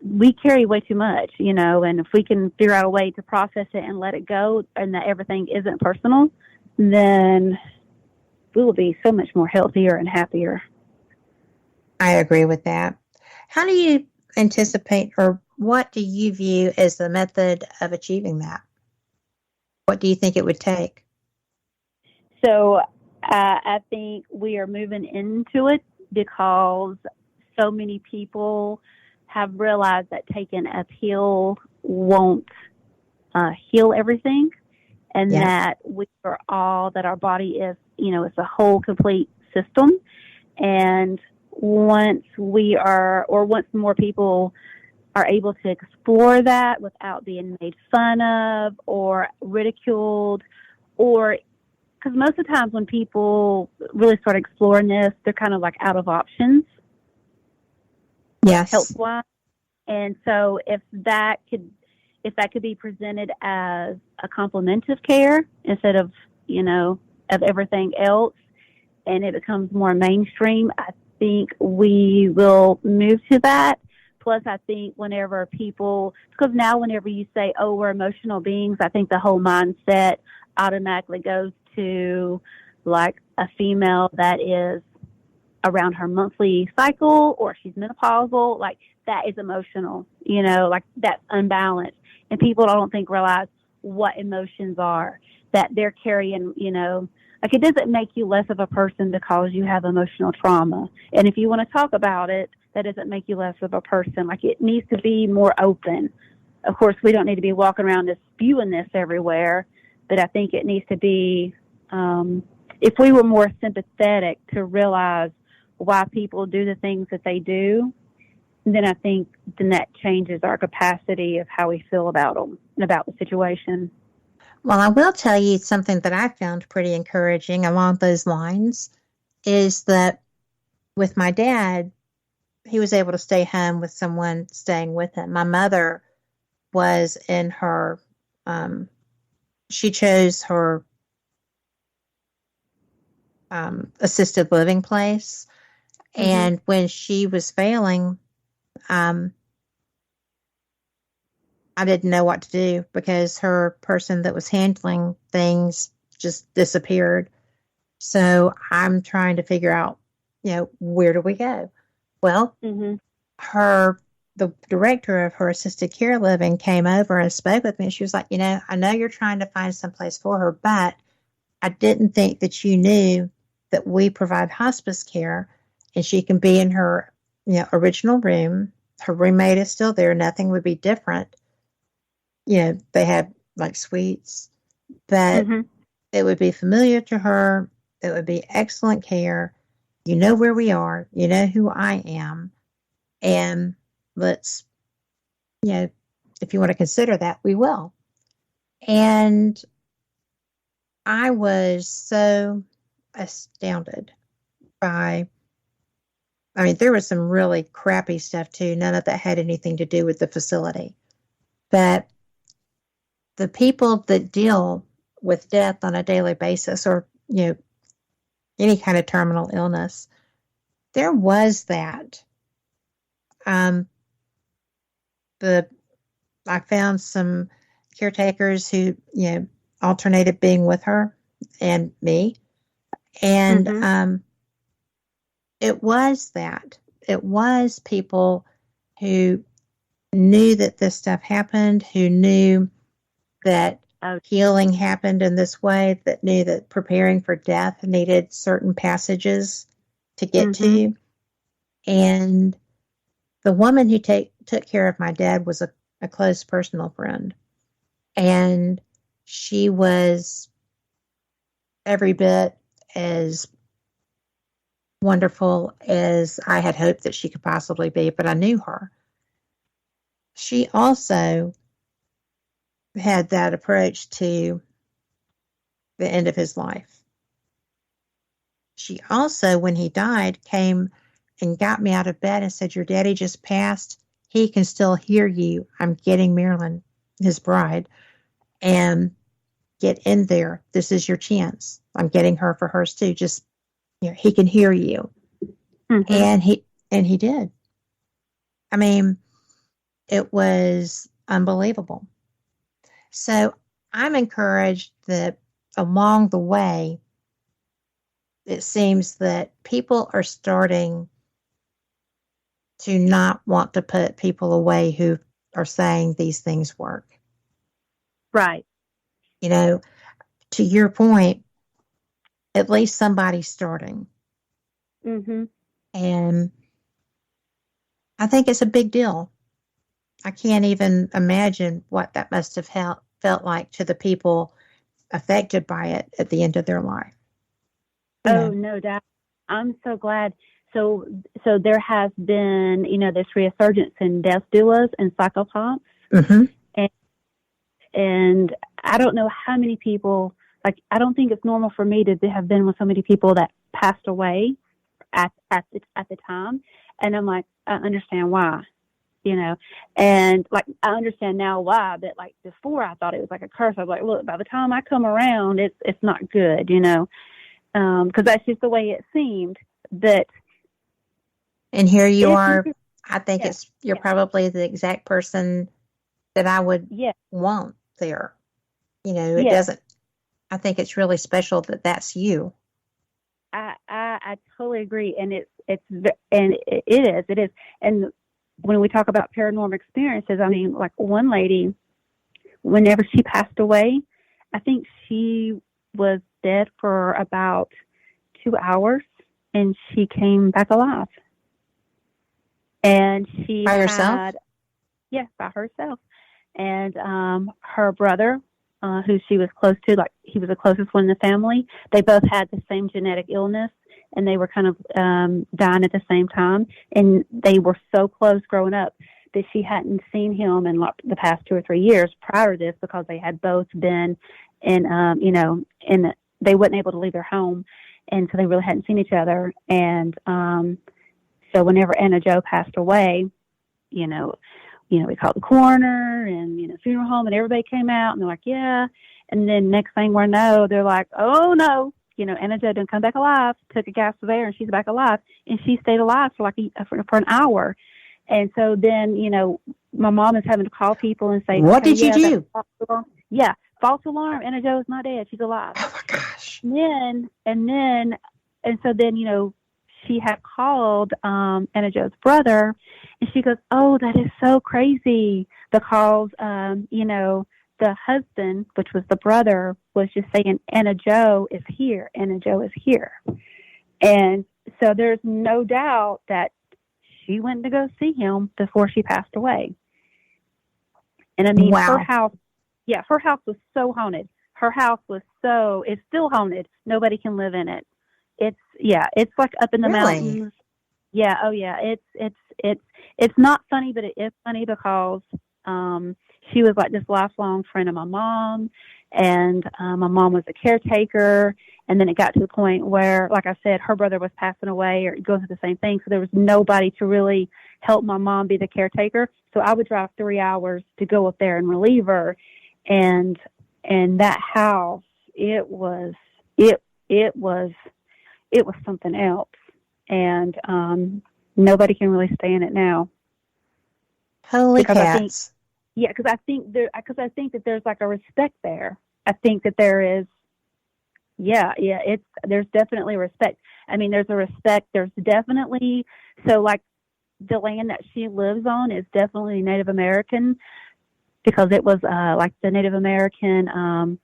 we carry way too much, and if we can figure out a way to process it and let it go, and that everything isn't personal, then we will be so much more healthier and happier. I agree with that. How do you anticipate, or what do you view as the method of achieving that? What do you think it would take? So I think we are moving into it because so many people have realized that taking a pill won't heal everything, and that that our body is, it's a whole complete system. And once more people are able to explore that without being made fun of or ridiculed, or because most of the times when people really start exploring this, they're kind of like out of options. Yes. Health-wise. And so if that could be presented as a complementive care instead of, of everything else, and it becomes more mainstream, I think we will move to that. plus I think whenever people, because now whenever you say, oh, we're emotional beings, I think the whole mindset automatically goes to like a female that is around her monthly cycle or she's menopausal, like that is emotional, like that's unbalanced. And people I don't think realize what emotions are that they're carrying, like it doesn't make you less of a person because you have emotional trauma. And if you want to talk about it, that doesn't make you less of a person. Like it needs to be more open. Of course, we don't need to be walking around just spewing this everywhere, but I think it needs to be, if we were more sympathetic to realize why people do the things that they do, then I think then that changes our capacity of how we feel about them and about the situation. Well, I will tell you something that I found pretty encouraging along those lines is that with my dad, he was able to stay home with someone staying with him. My mother was in her, she chose her assisted living place. Mm-hmm. And when she was failing, I didn't know what to do because her person that was handling things just disappeared. So I'm trying to figure out, where do we go? Well, mm-hmm. The director of her assisted care living came over and spoke with me. She was like, I know you're trying to find someplace for her, but I didn't think that you knew that we provide hospice care and she can be in her, original room. Her roommate is still there. Nothing would be different. They have like suites, but mm-hmm. it would be familiar to her. It would be excellent care. You know where we are. You know who I am. And let's, if you want to consider that, we will. And I was so astounded by, there was some really crappy stuff too. None of that had anything to do with the facility. But the people that deal with death on a daily basis or, any kind of terminal illness, there was that. I found some caretakers who, alternated being with her and me. And mm-hmm. It was that. It was people who knew that this stuff happened, who knew that healing happened in this way, that knew that preparing for death needed certain passages to get mm-hmm. to. And the woman who took care of my dad was a close personal friend. And she was every bit as wonderful as I had hoped that she could possibly be, but I knew her. She also had that approach to the end of his life. She also, when he died, came and got me out of bed and said, your daddy just passed. He can still hear you. I'm getting Marilyn, his bride, and get in there. This is your chance. I'm getting her for hers too. Just, he can hear you. Mm-hmm. And he did. It was unbelievable. So I'm encouraged that along the way, it seems that people are starting to not want to put people away who are saying these things work. Right. To your point, at least somebody's starting. Mm-hmm. And I think it's a big deal. I can't even imagine what that must have felt like to the people affected by it at the end of their life. No doubt. I'm so glad. So there has been, this resurgence in death doulas and psychopops. Mm-hmm. And I don't know how many people, I don't think it's normal for me to have been with so many people that passed away at the time. And I'm like, I understand why, and I understand now why, but before I thought it was like a curse. I was like, look, by the time I come around, it's not good, because that's just the way it seemed. But and here you are I think you're probably the exact person that I would want there. It doesn't, I think it's really special that that's you. I totally agree. And it is. And when we talk about paranormal experiences, I mean, like one lady, whenever she passed away, I think she was dead for about 2 hours and she came back alive. And she by herself? Yes, by herself. And her brother, who she was close to, like he was the closest one in the family, they both had the same genetic illness and they were kind of dying at the same time. And they were so close growing up that she hadn't seen him in like the past 2 or 3 years prior to this, because they had both been in, they weren't able to leave their home. And so they really hadn't seen each other. And so whenever Anna Jo passed away, we called the coroner and, funeral home, and everybody came out and they're like, yeah. And then next thing we know, they're like, oh no, Anna Jo didn't come back alive, took a gasp of air and she's back alive. And she stayed alive for for an hour. And so then, my mom is having to call people and say, what did you do? Yeah. False alarm. Anna Jo is not dead. She's alive. Oh my gosh. And so then, she had called Anna Jo's brother, and she goes, oh, that is so crazy, because, the husband, which was the brother, was just saying, Anna Jo is here. Anna Jo is here. And so there's no doubt that she went to go see him before she passed away. And I mean, wow. her house was so haunted. It's still haunted. Nobody can live in it. It's like up in the mountains. Yeah. Oh yeah. It's not funny, but it is funny because, she was like this lifelong friend of my mom, and, my mom was a caretaker. And then it got to the point where, like I said, her brother was passing away or going through the same thing. So there was nobody to really help my mom be the caretaker. So I would drive 3 hours to go up there and relieve her. And that house, it was something else. And, nobody can really stay in it now. Holy cats. Because I think that there's like a respect there. I think that there is. There's definitely respect. I mean, there's a respect. There's definitely, so like the land that she lives on is definitely Native American, because it was like the Native American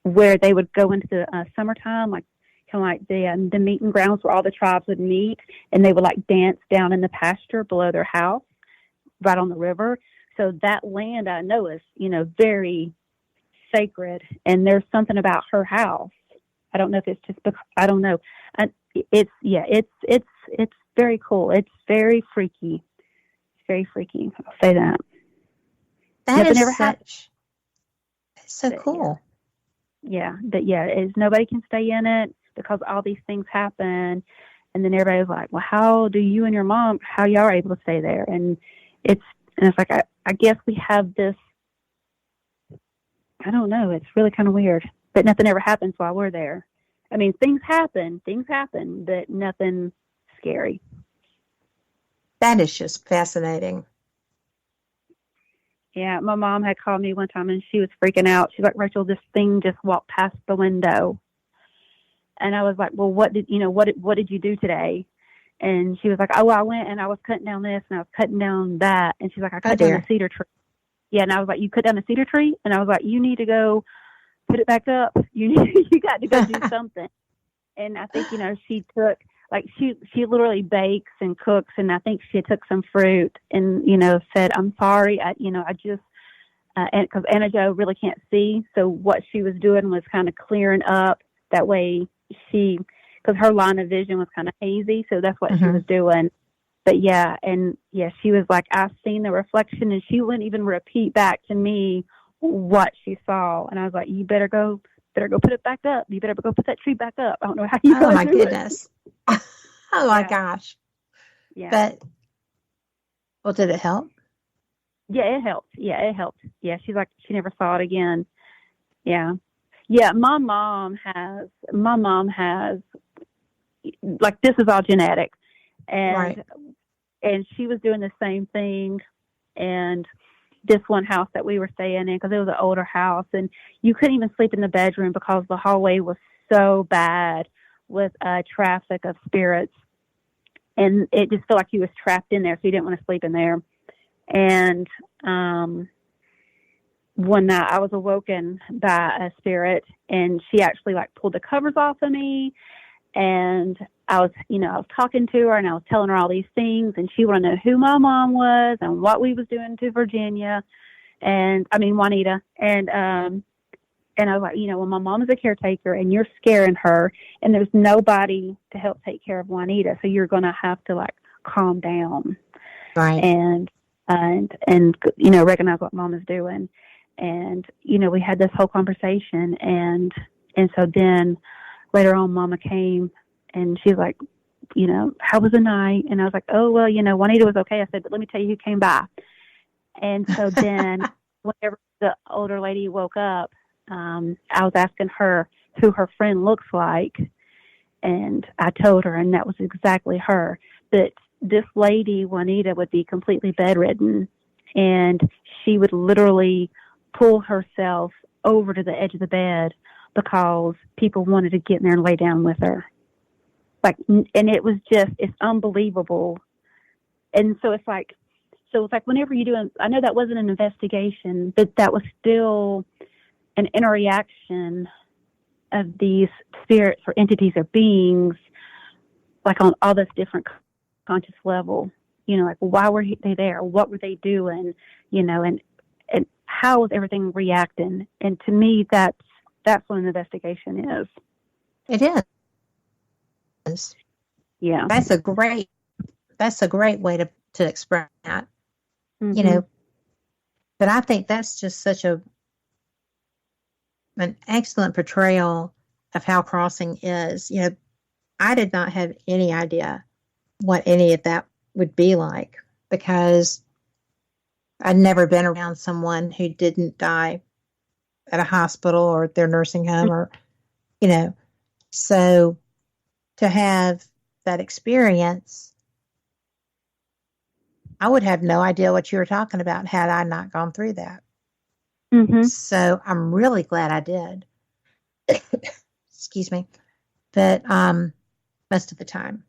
where they would go into the summertime, like kind of like the meeting grounds where all the tribes would meet, and they would like dance down in the pasture below their house, right on the river. So that land I know is, very sacred, and there's something about her house. I don't know if it's just because, I don't know. It's very cool. It's very freaky. It's very freaky. I'll say that. That is such. It's so cool. Yeah, but nobody can stay in it because all these things happen, and then everybody was like, "Well, how do you and your mom? How y'all are able to stay there?" And it's like I guess we have this. I don't know. It's really kind of weird, but nothing ever happens while we're there. I mean, things happen, but nothing scary. That is just fascinating. Yeah, my mom had called me one time and she was freaking out. She's like, Rachael, this thing just walked past the window. And I was like, well, what did you do today? And she was like, oh, I went and I was cutting down this and I was cutting down that. And she's like, I cut down a cedar tree. Yeah, and I was like, you cut down a cedar tree? And I was like, you need to go put it back up. You got to go do something. And I think, she took, like, she literally bakes and cooks, and I think she took some fruit and, said, I'm sorry, I just, and because Anna Jo really can't see, so what she was doing was kind of clearing up, that way because her line of vision was kind of hazy, so that's what she was doing. But she was like, I've seen the reflection, and she wouldn't even repeat back to me what she saw. And I was like, you better go put it back up. You better go put that tree back up. I don't know how you. Oh my goodness. Oh my gosh. Yeah. But, well, did it help? Yeah, it helped. Yeah, she's like, she never saw it again. Yeah. Yeah. My mom has, like, this is all genetic. And and she was doing the same thing. And this one house that we were staying in, because it was an older house, and you couldn't even sleep in the bedroom because the hallway was so bad with traffic of spirits. And it just felt like you was trapped in there, so you didn't want to sleep in there. And one night I was awoken by a spirit, and she actually like pulled the covers off of me. And I was talking to her, and I was telling her all these things, and she wanted to know who my mom was and what we was doing to Juanita. And I was like, well, my mom is a caretaker, and you're scaring her, and there's nobody to help take care of Juanita, so you're going to have to like calm down, right? And recognize what mom is doing. And we had this whole conversation, and so then later on, Mama came, and she's like, how was the night? And I was like, oh well, Juanita was okay. I said, but let me tell you who came by. And so then, whenever the older lady woke up, I was asking her who her friend looks like, and I told her, and that was exactly her. But this lady, Juanita, would be completely bedridden, and she would literally pull herself over to the edge of the bed because people wanted to get in there and lay down with her. And it was it's unbelievable. And so it's like whenever you do, I know that wasn't an investigation, but that was still an interaction of these spirits or entities or beings, like on all this different conscious level, like why were they there? What were they doing? And how was everything reacting? And to me, that's what an investigation is. It is. Yeah. That's a great way to express that, Mm-hmm. But I think that's just such an excellent portrayal of how crossing is. I did not have any idea what any of that would be like, because I'd never been around someone who didn't die at a hospital or their nursing home, or, so to have that experience, I would have no idea what you were talking about had I not gone through that. Mm-hmm. So I'm really glad I did. Excuse me. But most of the time,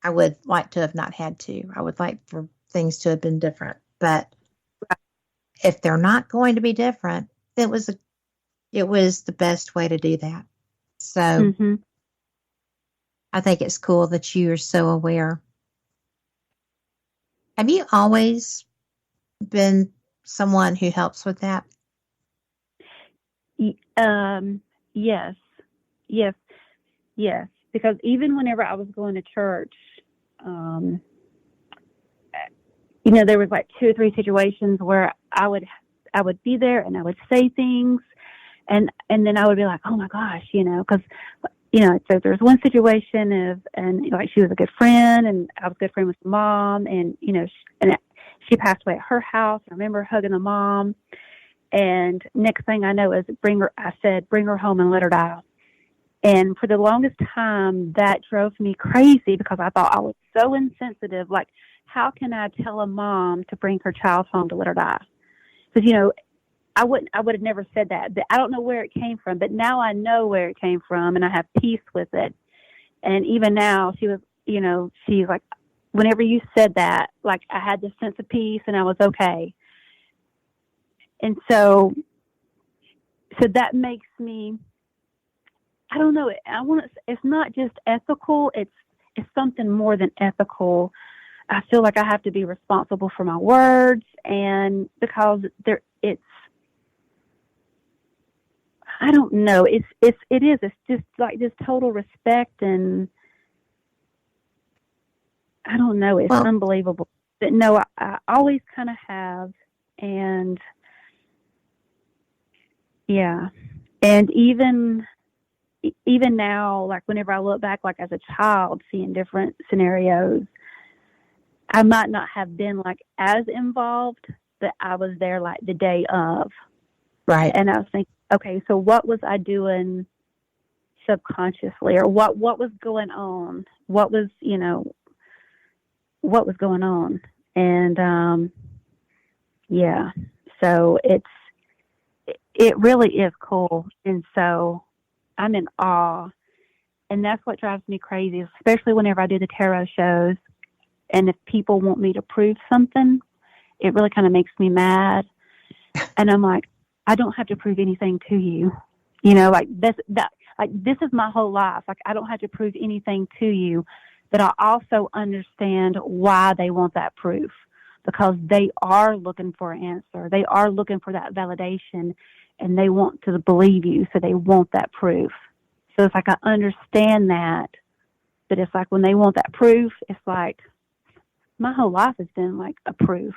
I would like to have not had to. I would like for things to have been different. But if they're not going to be different, it was the best way to do that. So Mm-hmm. I think it's cool that you are so aware. Have you always been someone who helps with that? Yes. Because even whenever I was going to church, there was like 2 or 3 situations where I would be there and I would say things, and then I would be like, oh my gosh, because so there's one situation like she was a good friend, and I was a good friend with the mom, and she passed away at her house. I remember hugging the mom, and next thing I know is bring her home and let her die. And for the longest time, that drove me crazy because I thought I was so insensitive. Like, how can I tell a mom to bring her child home to let her die? Because, I would have never said that. But I don't know where it came from, but now I know where it came from, and I have peace with it. And even now, she's like, whenever you said that, like, I had this sense of peace and I was okay. And so that makes me, I don't know. It's not just ethical. It's something more than ethical. I feel like I have to be responsible for my words, and because I don't know. It's just like this total respect, and I don't know. It's unbelievable. But no, I always kind of have, and yeah, and even now, like whenever I look back, like as a child, seeing different scenarios, I might not have been like as involved, but I was there like the day of. Right. And I was thinking, okay, so what was I doing subconsciously, or what was going on? What was, what was going on. And yeah, so it really is cool. And so I'm in awe. And that's what drives me crazy, especially whenever I do the tarot shows. And if people want me to prove something, it really kind of makes me mad. And I'm like, I don't have to prove anything to you. You know, like this is my whole life. Like, I don't have to prove anything to you, but I also understand why they want that proof, because they are looking for an answer. They are looking for that validation, and they want to believe you. So they want that proof. So it's like, I understand that, but it's like when they want that proof, it's like my whole life has been like a proof.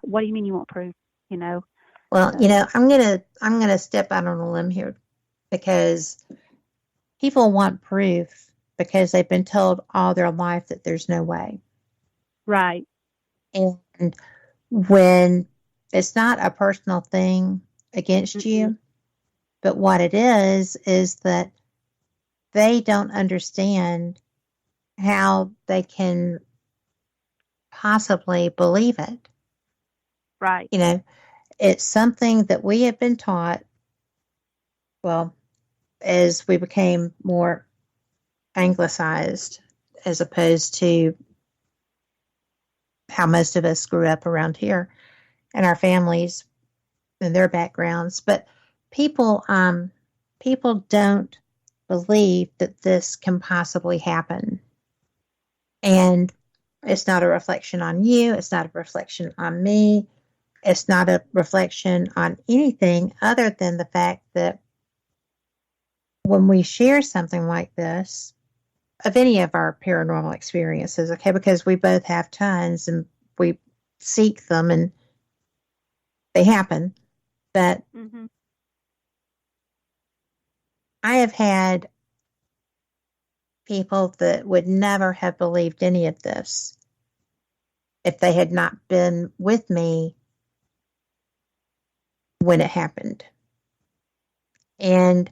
What do you mean you want proof? You know? Well, you know, I'm gonna step out on a limb here, because people want proof because they've been told all their life that there's no way. Right. And when it's not a personal thing against you, but what it is that they don't understand how they can possibly believe it. Right. You know, it's something that we have been taught, well, as we became more anglicized, as opposed to how most of us grew up around here and our families and their backgrounds. But people don't believe that this can possibly happen. And it's not a reflection on you. It's not a reflection on me. It's not a reflection on anything other than the fact that when we share something like this, of any of our paranormal experiences, okay, because we both have tons and we seek them and they happen, but I have had people that would never have believed any of this if they had not been with me when it happened. And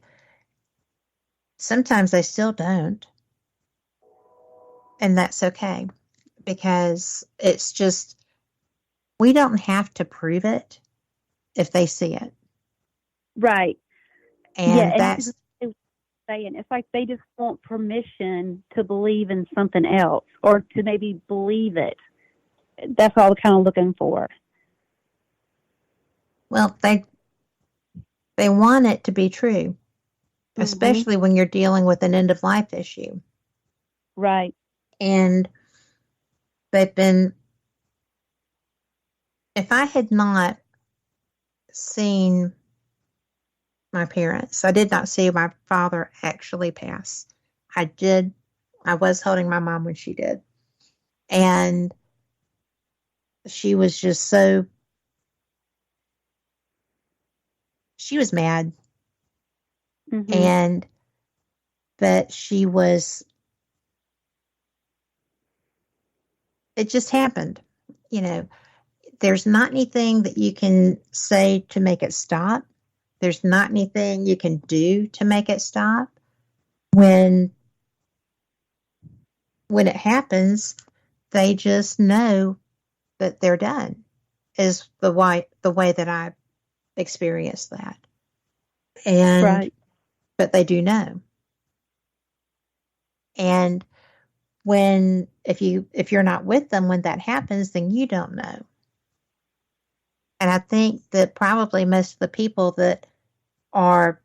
sometimes they still don't. And that's okay, because it's just, we don't have to prove it if they see it. Right. And yeah, that's saying it's like they just want permission to believe in something else, or to maybe believe it. That's all they're kind of looking for. Well, they want it to be true, especially when you're dealing with an end of life issue. Right. And they've been, if I had not seen my parents, I did not see my father actually pass. I was holding my mom when she did. And she was just she was mad. And that she was, it just happened. You know, there's not anything that you can say to make it stop. There's not anything you can do to make it stop. When it happens, they just know that they're done, is the way that I experienced that. And right. But they do know. And if you're not with them when that happens, then you don't know. And I think that probably most of the people that are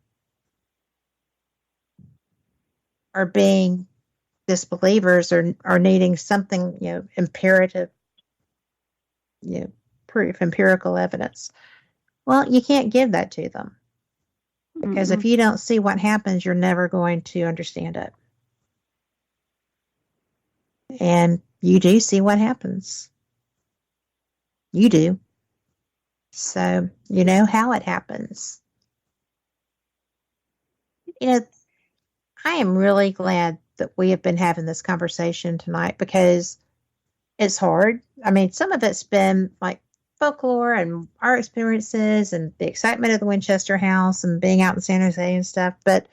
being disbelievers are needing something, imperative, proof, empirical evidence. Well, you can't give that to them, because if you don't see what happens, you're never going to understand it. And you do see what happens. You do. So you know how it happens. I am really glad that we have been having this conversation tonight, because it's hard. I mean, some of it's been like folklore and our experiences and the excitement of the Winchester House and being out in San Jose and stuff. But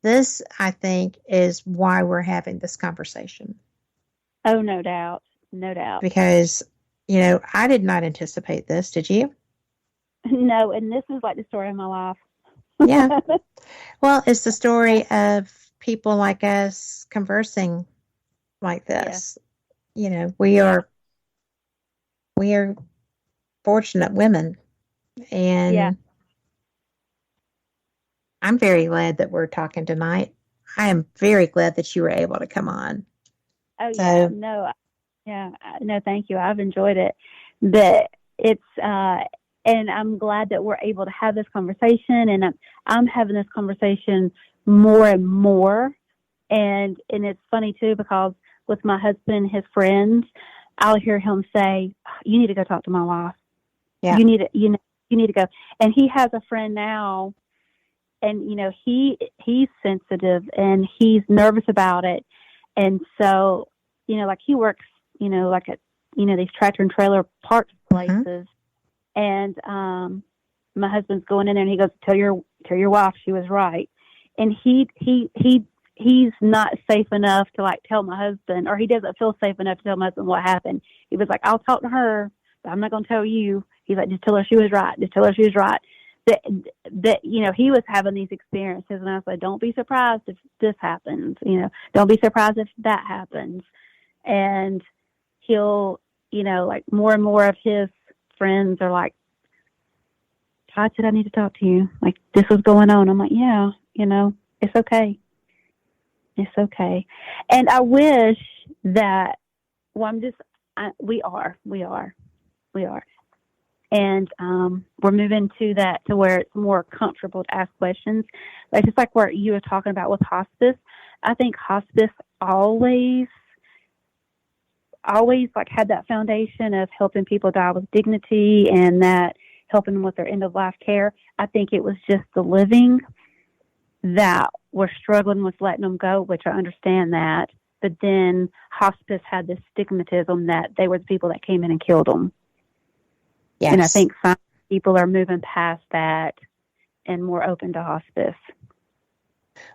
this, I think, is why we're having this conversation. Oh, no doubt. No doubt. Because, you know, I did not anticipate this. Did you? No, and this is like the story of my life. Yeah. Well, it's the story of people like us conversing like this. Yeah. You know, we are fortunate women, and I'm very glad that we're talking tonight. I am very glad that you were able to come on. Oh, yeah. No, thank you. I've enjoyed it. But it's, and I'm glad that we're able to have this conversation, and I'm having this conversation more and more. And it's funny too, because with my husband and his friends, I'll hear him say, "You need to go talk to my wife. Yeah. You need to go." And he has a friend now, and, you know, he's sensitive and he's nervous about it. And so, you know, like he works, you know, like at, you know, these tractor and trailer parts places. And my husband's going in there and he goes, tell your wife she was right. And he's not safe enough to like tell my husband, or he doesn't feel safe enough to tell my husband what happened. He was like, I'll talk to her, but I'm not going to tell you. He's like, just tell her she was right. Just tell her she was right. That, you know, he was having these experiences, and I was like, don't be surprised if this happens, you know, don't be surprised if that happens. And he'll, you know, like more and more of his friends are like, Todd said I need to talk to you. Like, this was going on. I'm like, yeah, you know, it's okay. It's okay. And I wish that, well, we are. And we're moving to that, to where it's more comfortable to ask questions. Like, just like what you were talking about with hospice, I think hospice always like had that foundation of helping people die with dignity, and that helping them with their end of life care. I think it was just the living that were struggling with letting them go, which I understand that. But then hospice had this stigmatism that they were the people that came in and killed them. Yes. And I think some people are moving past that and more open to hospice.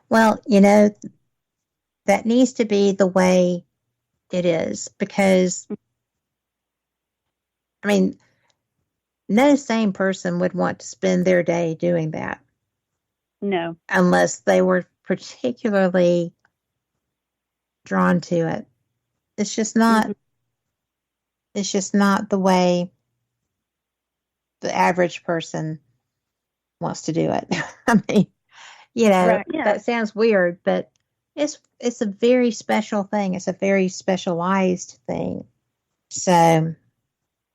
Well, you know, that needs to be the way it is, because, I mean, no sane person would want to spend their day doing that. No. Unless they were particularly drawn to it. It's just not, it's just not the way the average person wants to do it. I mean, you know, right, yeah. That sounds weird, but it's a very special thing. It's a very specialized thing. So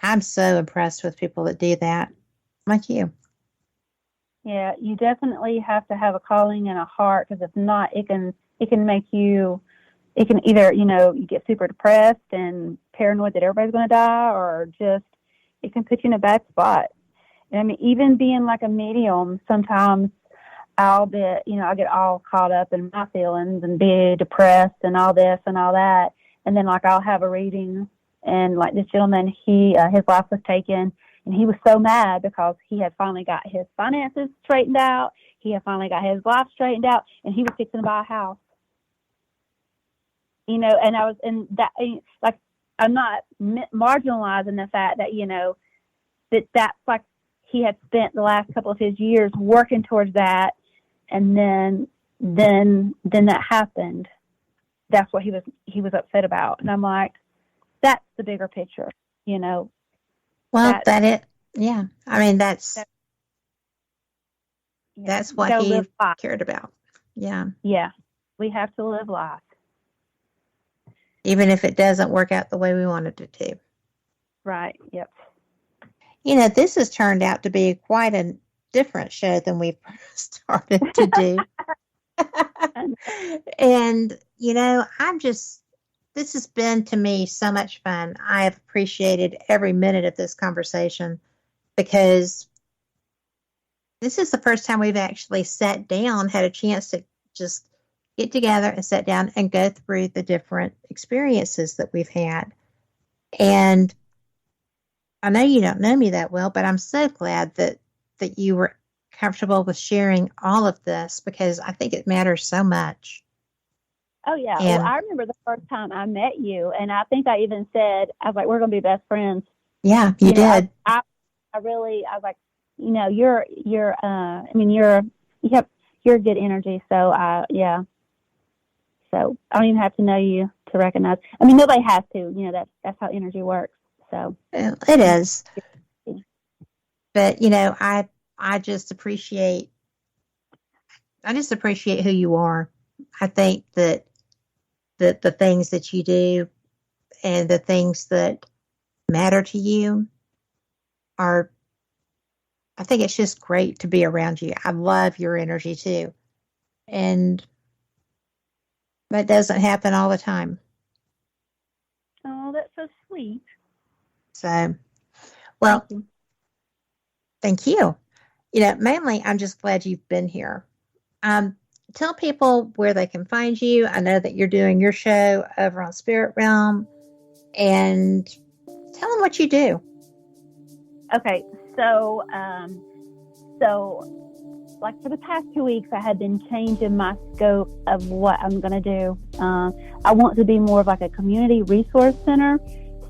I'm so impressed with people that do that, like you. Yeah, you definitely have to have a calling and a heart, because if not, it can make you, it can either, you know, you get super depressed and paranoid that everybody's going to die, or just it can put you in a bad spot. And I mean, even being like a medium, sometimes I'll get all caught up in my feelings and be depressed and all this and all that. And then like I'll have a reading, and like this gentleman, his life was taken, and he was so mad because he had finally got his finances straightened out. He had finally got his life straightened out, and he was fixing to buy a house. You know, and I was in that, like, I'm not marginalizing the fact that, you know, that's like he had spent the last couple of his years working towards that. And then that happened. That's what he was upset about. And I'm like, that's the bigger picture, you know. Well, yeah. I mean, that's what he cared about. Yeah. Yeah. We have to live life. Even if it doesn't work out the way we wanted it to. Right. Yep. You know, this has turned out to be quite a different show than we started to do. And, you know, this has been to me so much fun. I have appreciated every minute of this conversation, because this is the first time we've actually sat down, had a chance to just get together and sit down and go through the different experiences that we've had. And I know you don't know me that well, but I'm so glad that you were comfortable with sharing all of this, because I think it matters so much. Oh, yeah. And, well, I remember the first time I met you, and I think I even said, I was like, we're going to be best friends. yeah, you did. I was like, you're good energy. So, yeah. So I don't even have to know you to recognize. I mean, nobody has to, that's how energy works. So it is. But, I just appreciate who you are. I think that the things that you do and the things that matter to you I think it's just great to be around you. I love your energy too. And that doesn't happen all the time. Oh, that's so sweet. So, well, thank you. Mainly, I'm just glad you've been here. Tell people where they can find you. I know that you're doing your show over on Spirit Realm, and tell them what you do. Okay, so like for the past 2 weeks, I had been changing my scope of what I'm going to do. I want to be more of like a community resource center.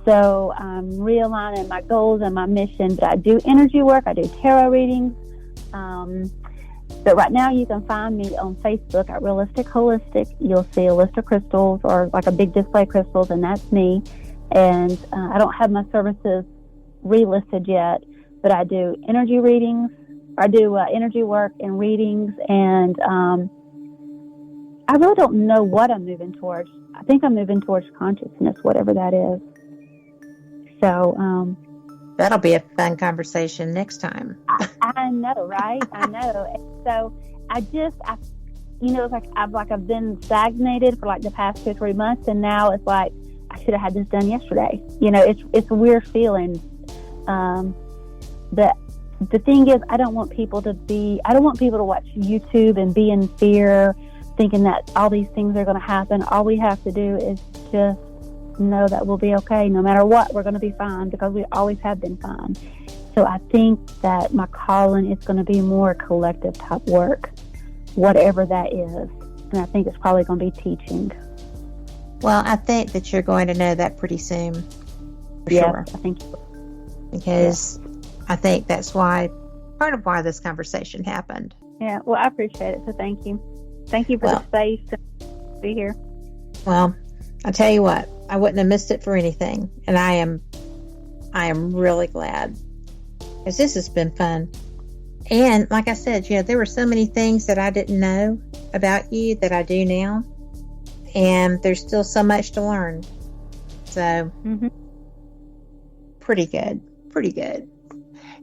So I'm realigning my goals and my mission. But I do energy work. I do tarot readings. But right now you can find me on Facebook at Realistic Holistic. You'll see a list of crystals or like a big display of crystals, and that's me. And I don't have my services relisted yet, but I do energy readings. I do energy work and readings, and I really don't know what I'm moving towards. I think I'm moving towards consciousness, whatever that is. So that'll be a fun conversation next time. I know, right? I know. And so it's like I've been stagnated for like the past 2 or 3 months, and now it's like I should have had this done yesterday. It's a weird feeling. But the thing is, I don't want people to watch YouTube and be in fear, thinking that all these things are going to happen. All we have to do is just know that we'll be okay. No matter what, we're going to be fine, because we always have been fine. So I think that my calling is going to be more collective type work, whatever that is. And I think it's probably going to be teaching. Well, I think that you're going to know that pretty soon. For sure. I think because I think that's part of why this conversation happened. Yeah, well, I appreciate it. So thank you. Thank you for the space to be here. Well, I'll tell you what, I wouldn't have missed it for anything. And I am really glad, because this has been fun. And like I said, there were so many things that I didn't know about you that I do now. And there's still so much to learn. So, pretty good.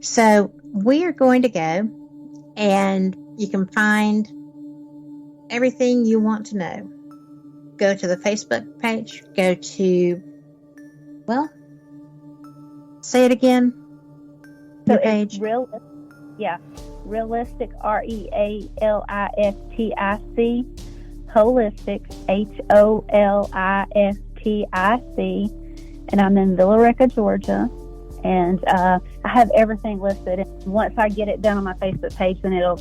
So we are going to go, and you can find everything you want to know. Go to the Facebook page. Go to, say it again. So page. It's Realistic, REALISTIC, Holistic, HOLISTIC, and I'm in Villa Rica, Georgia. And I have everything listed. And once I get it done on my Facebook page, then it'll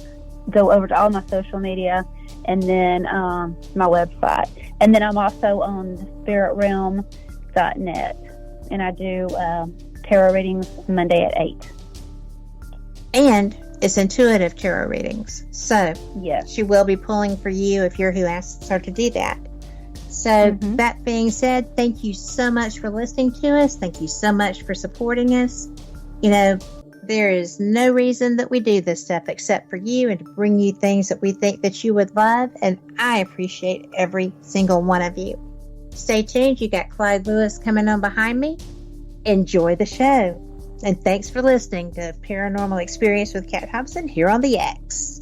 go over to all my social media and then my website. And then I'm also on spiritrealm.net. And I do tarot readings Monday at 8. And it's intuitive tarot readings. So yes, she will be pulling for you if you're who asks her to do that. So that being said, thank you so much for listening to us. Thank you so much for supporting us. There is no reason that we do this stuff except for you and to bring you things that we think that you would love. And I appreciate every single one of you. Stay tuned. You got Clyde Lewis coming on behind me. Enjoy the show. And thanks for listening to Paranormal Experience with Kat Hobson here on the X.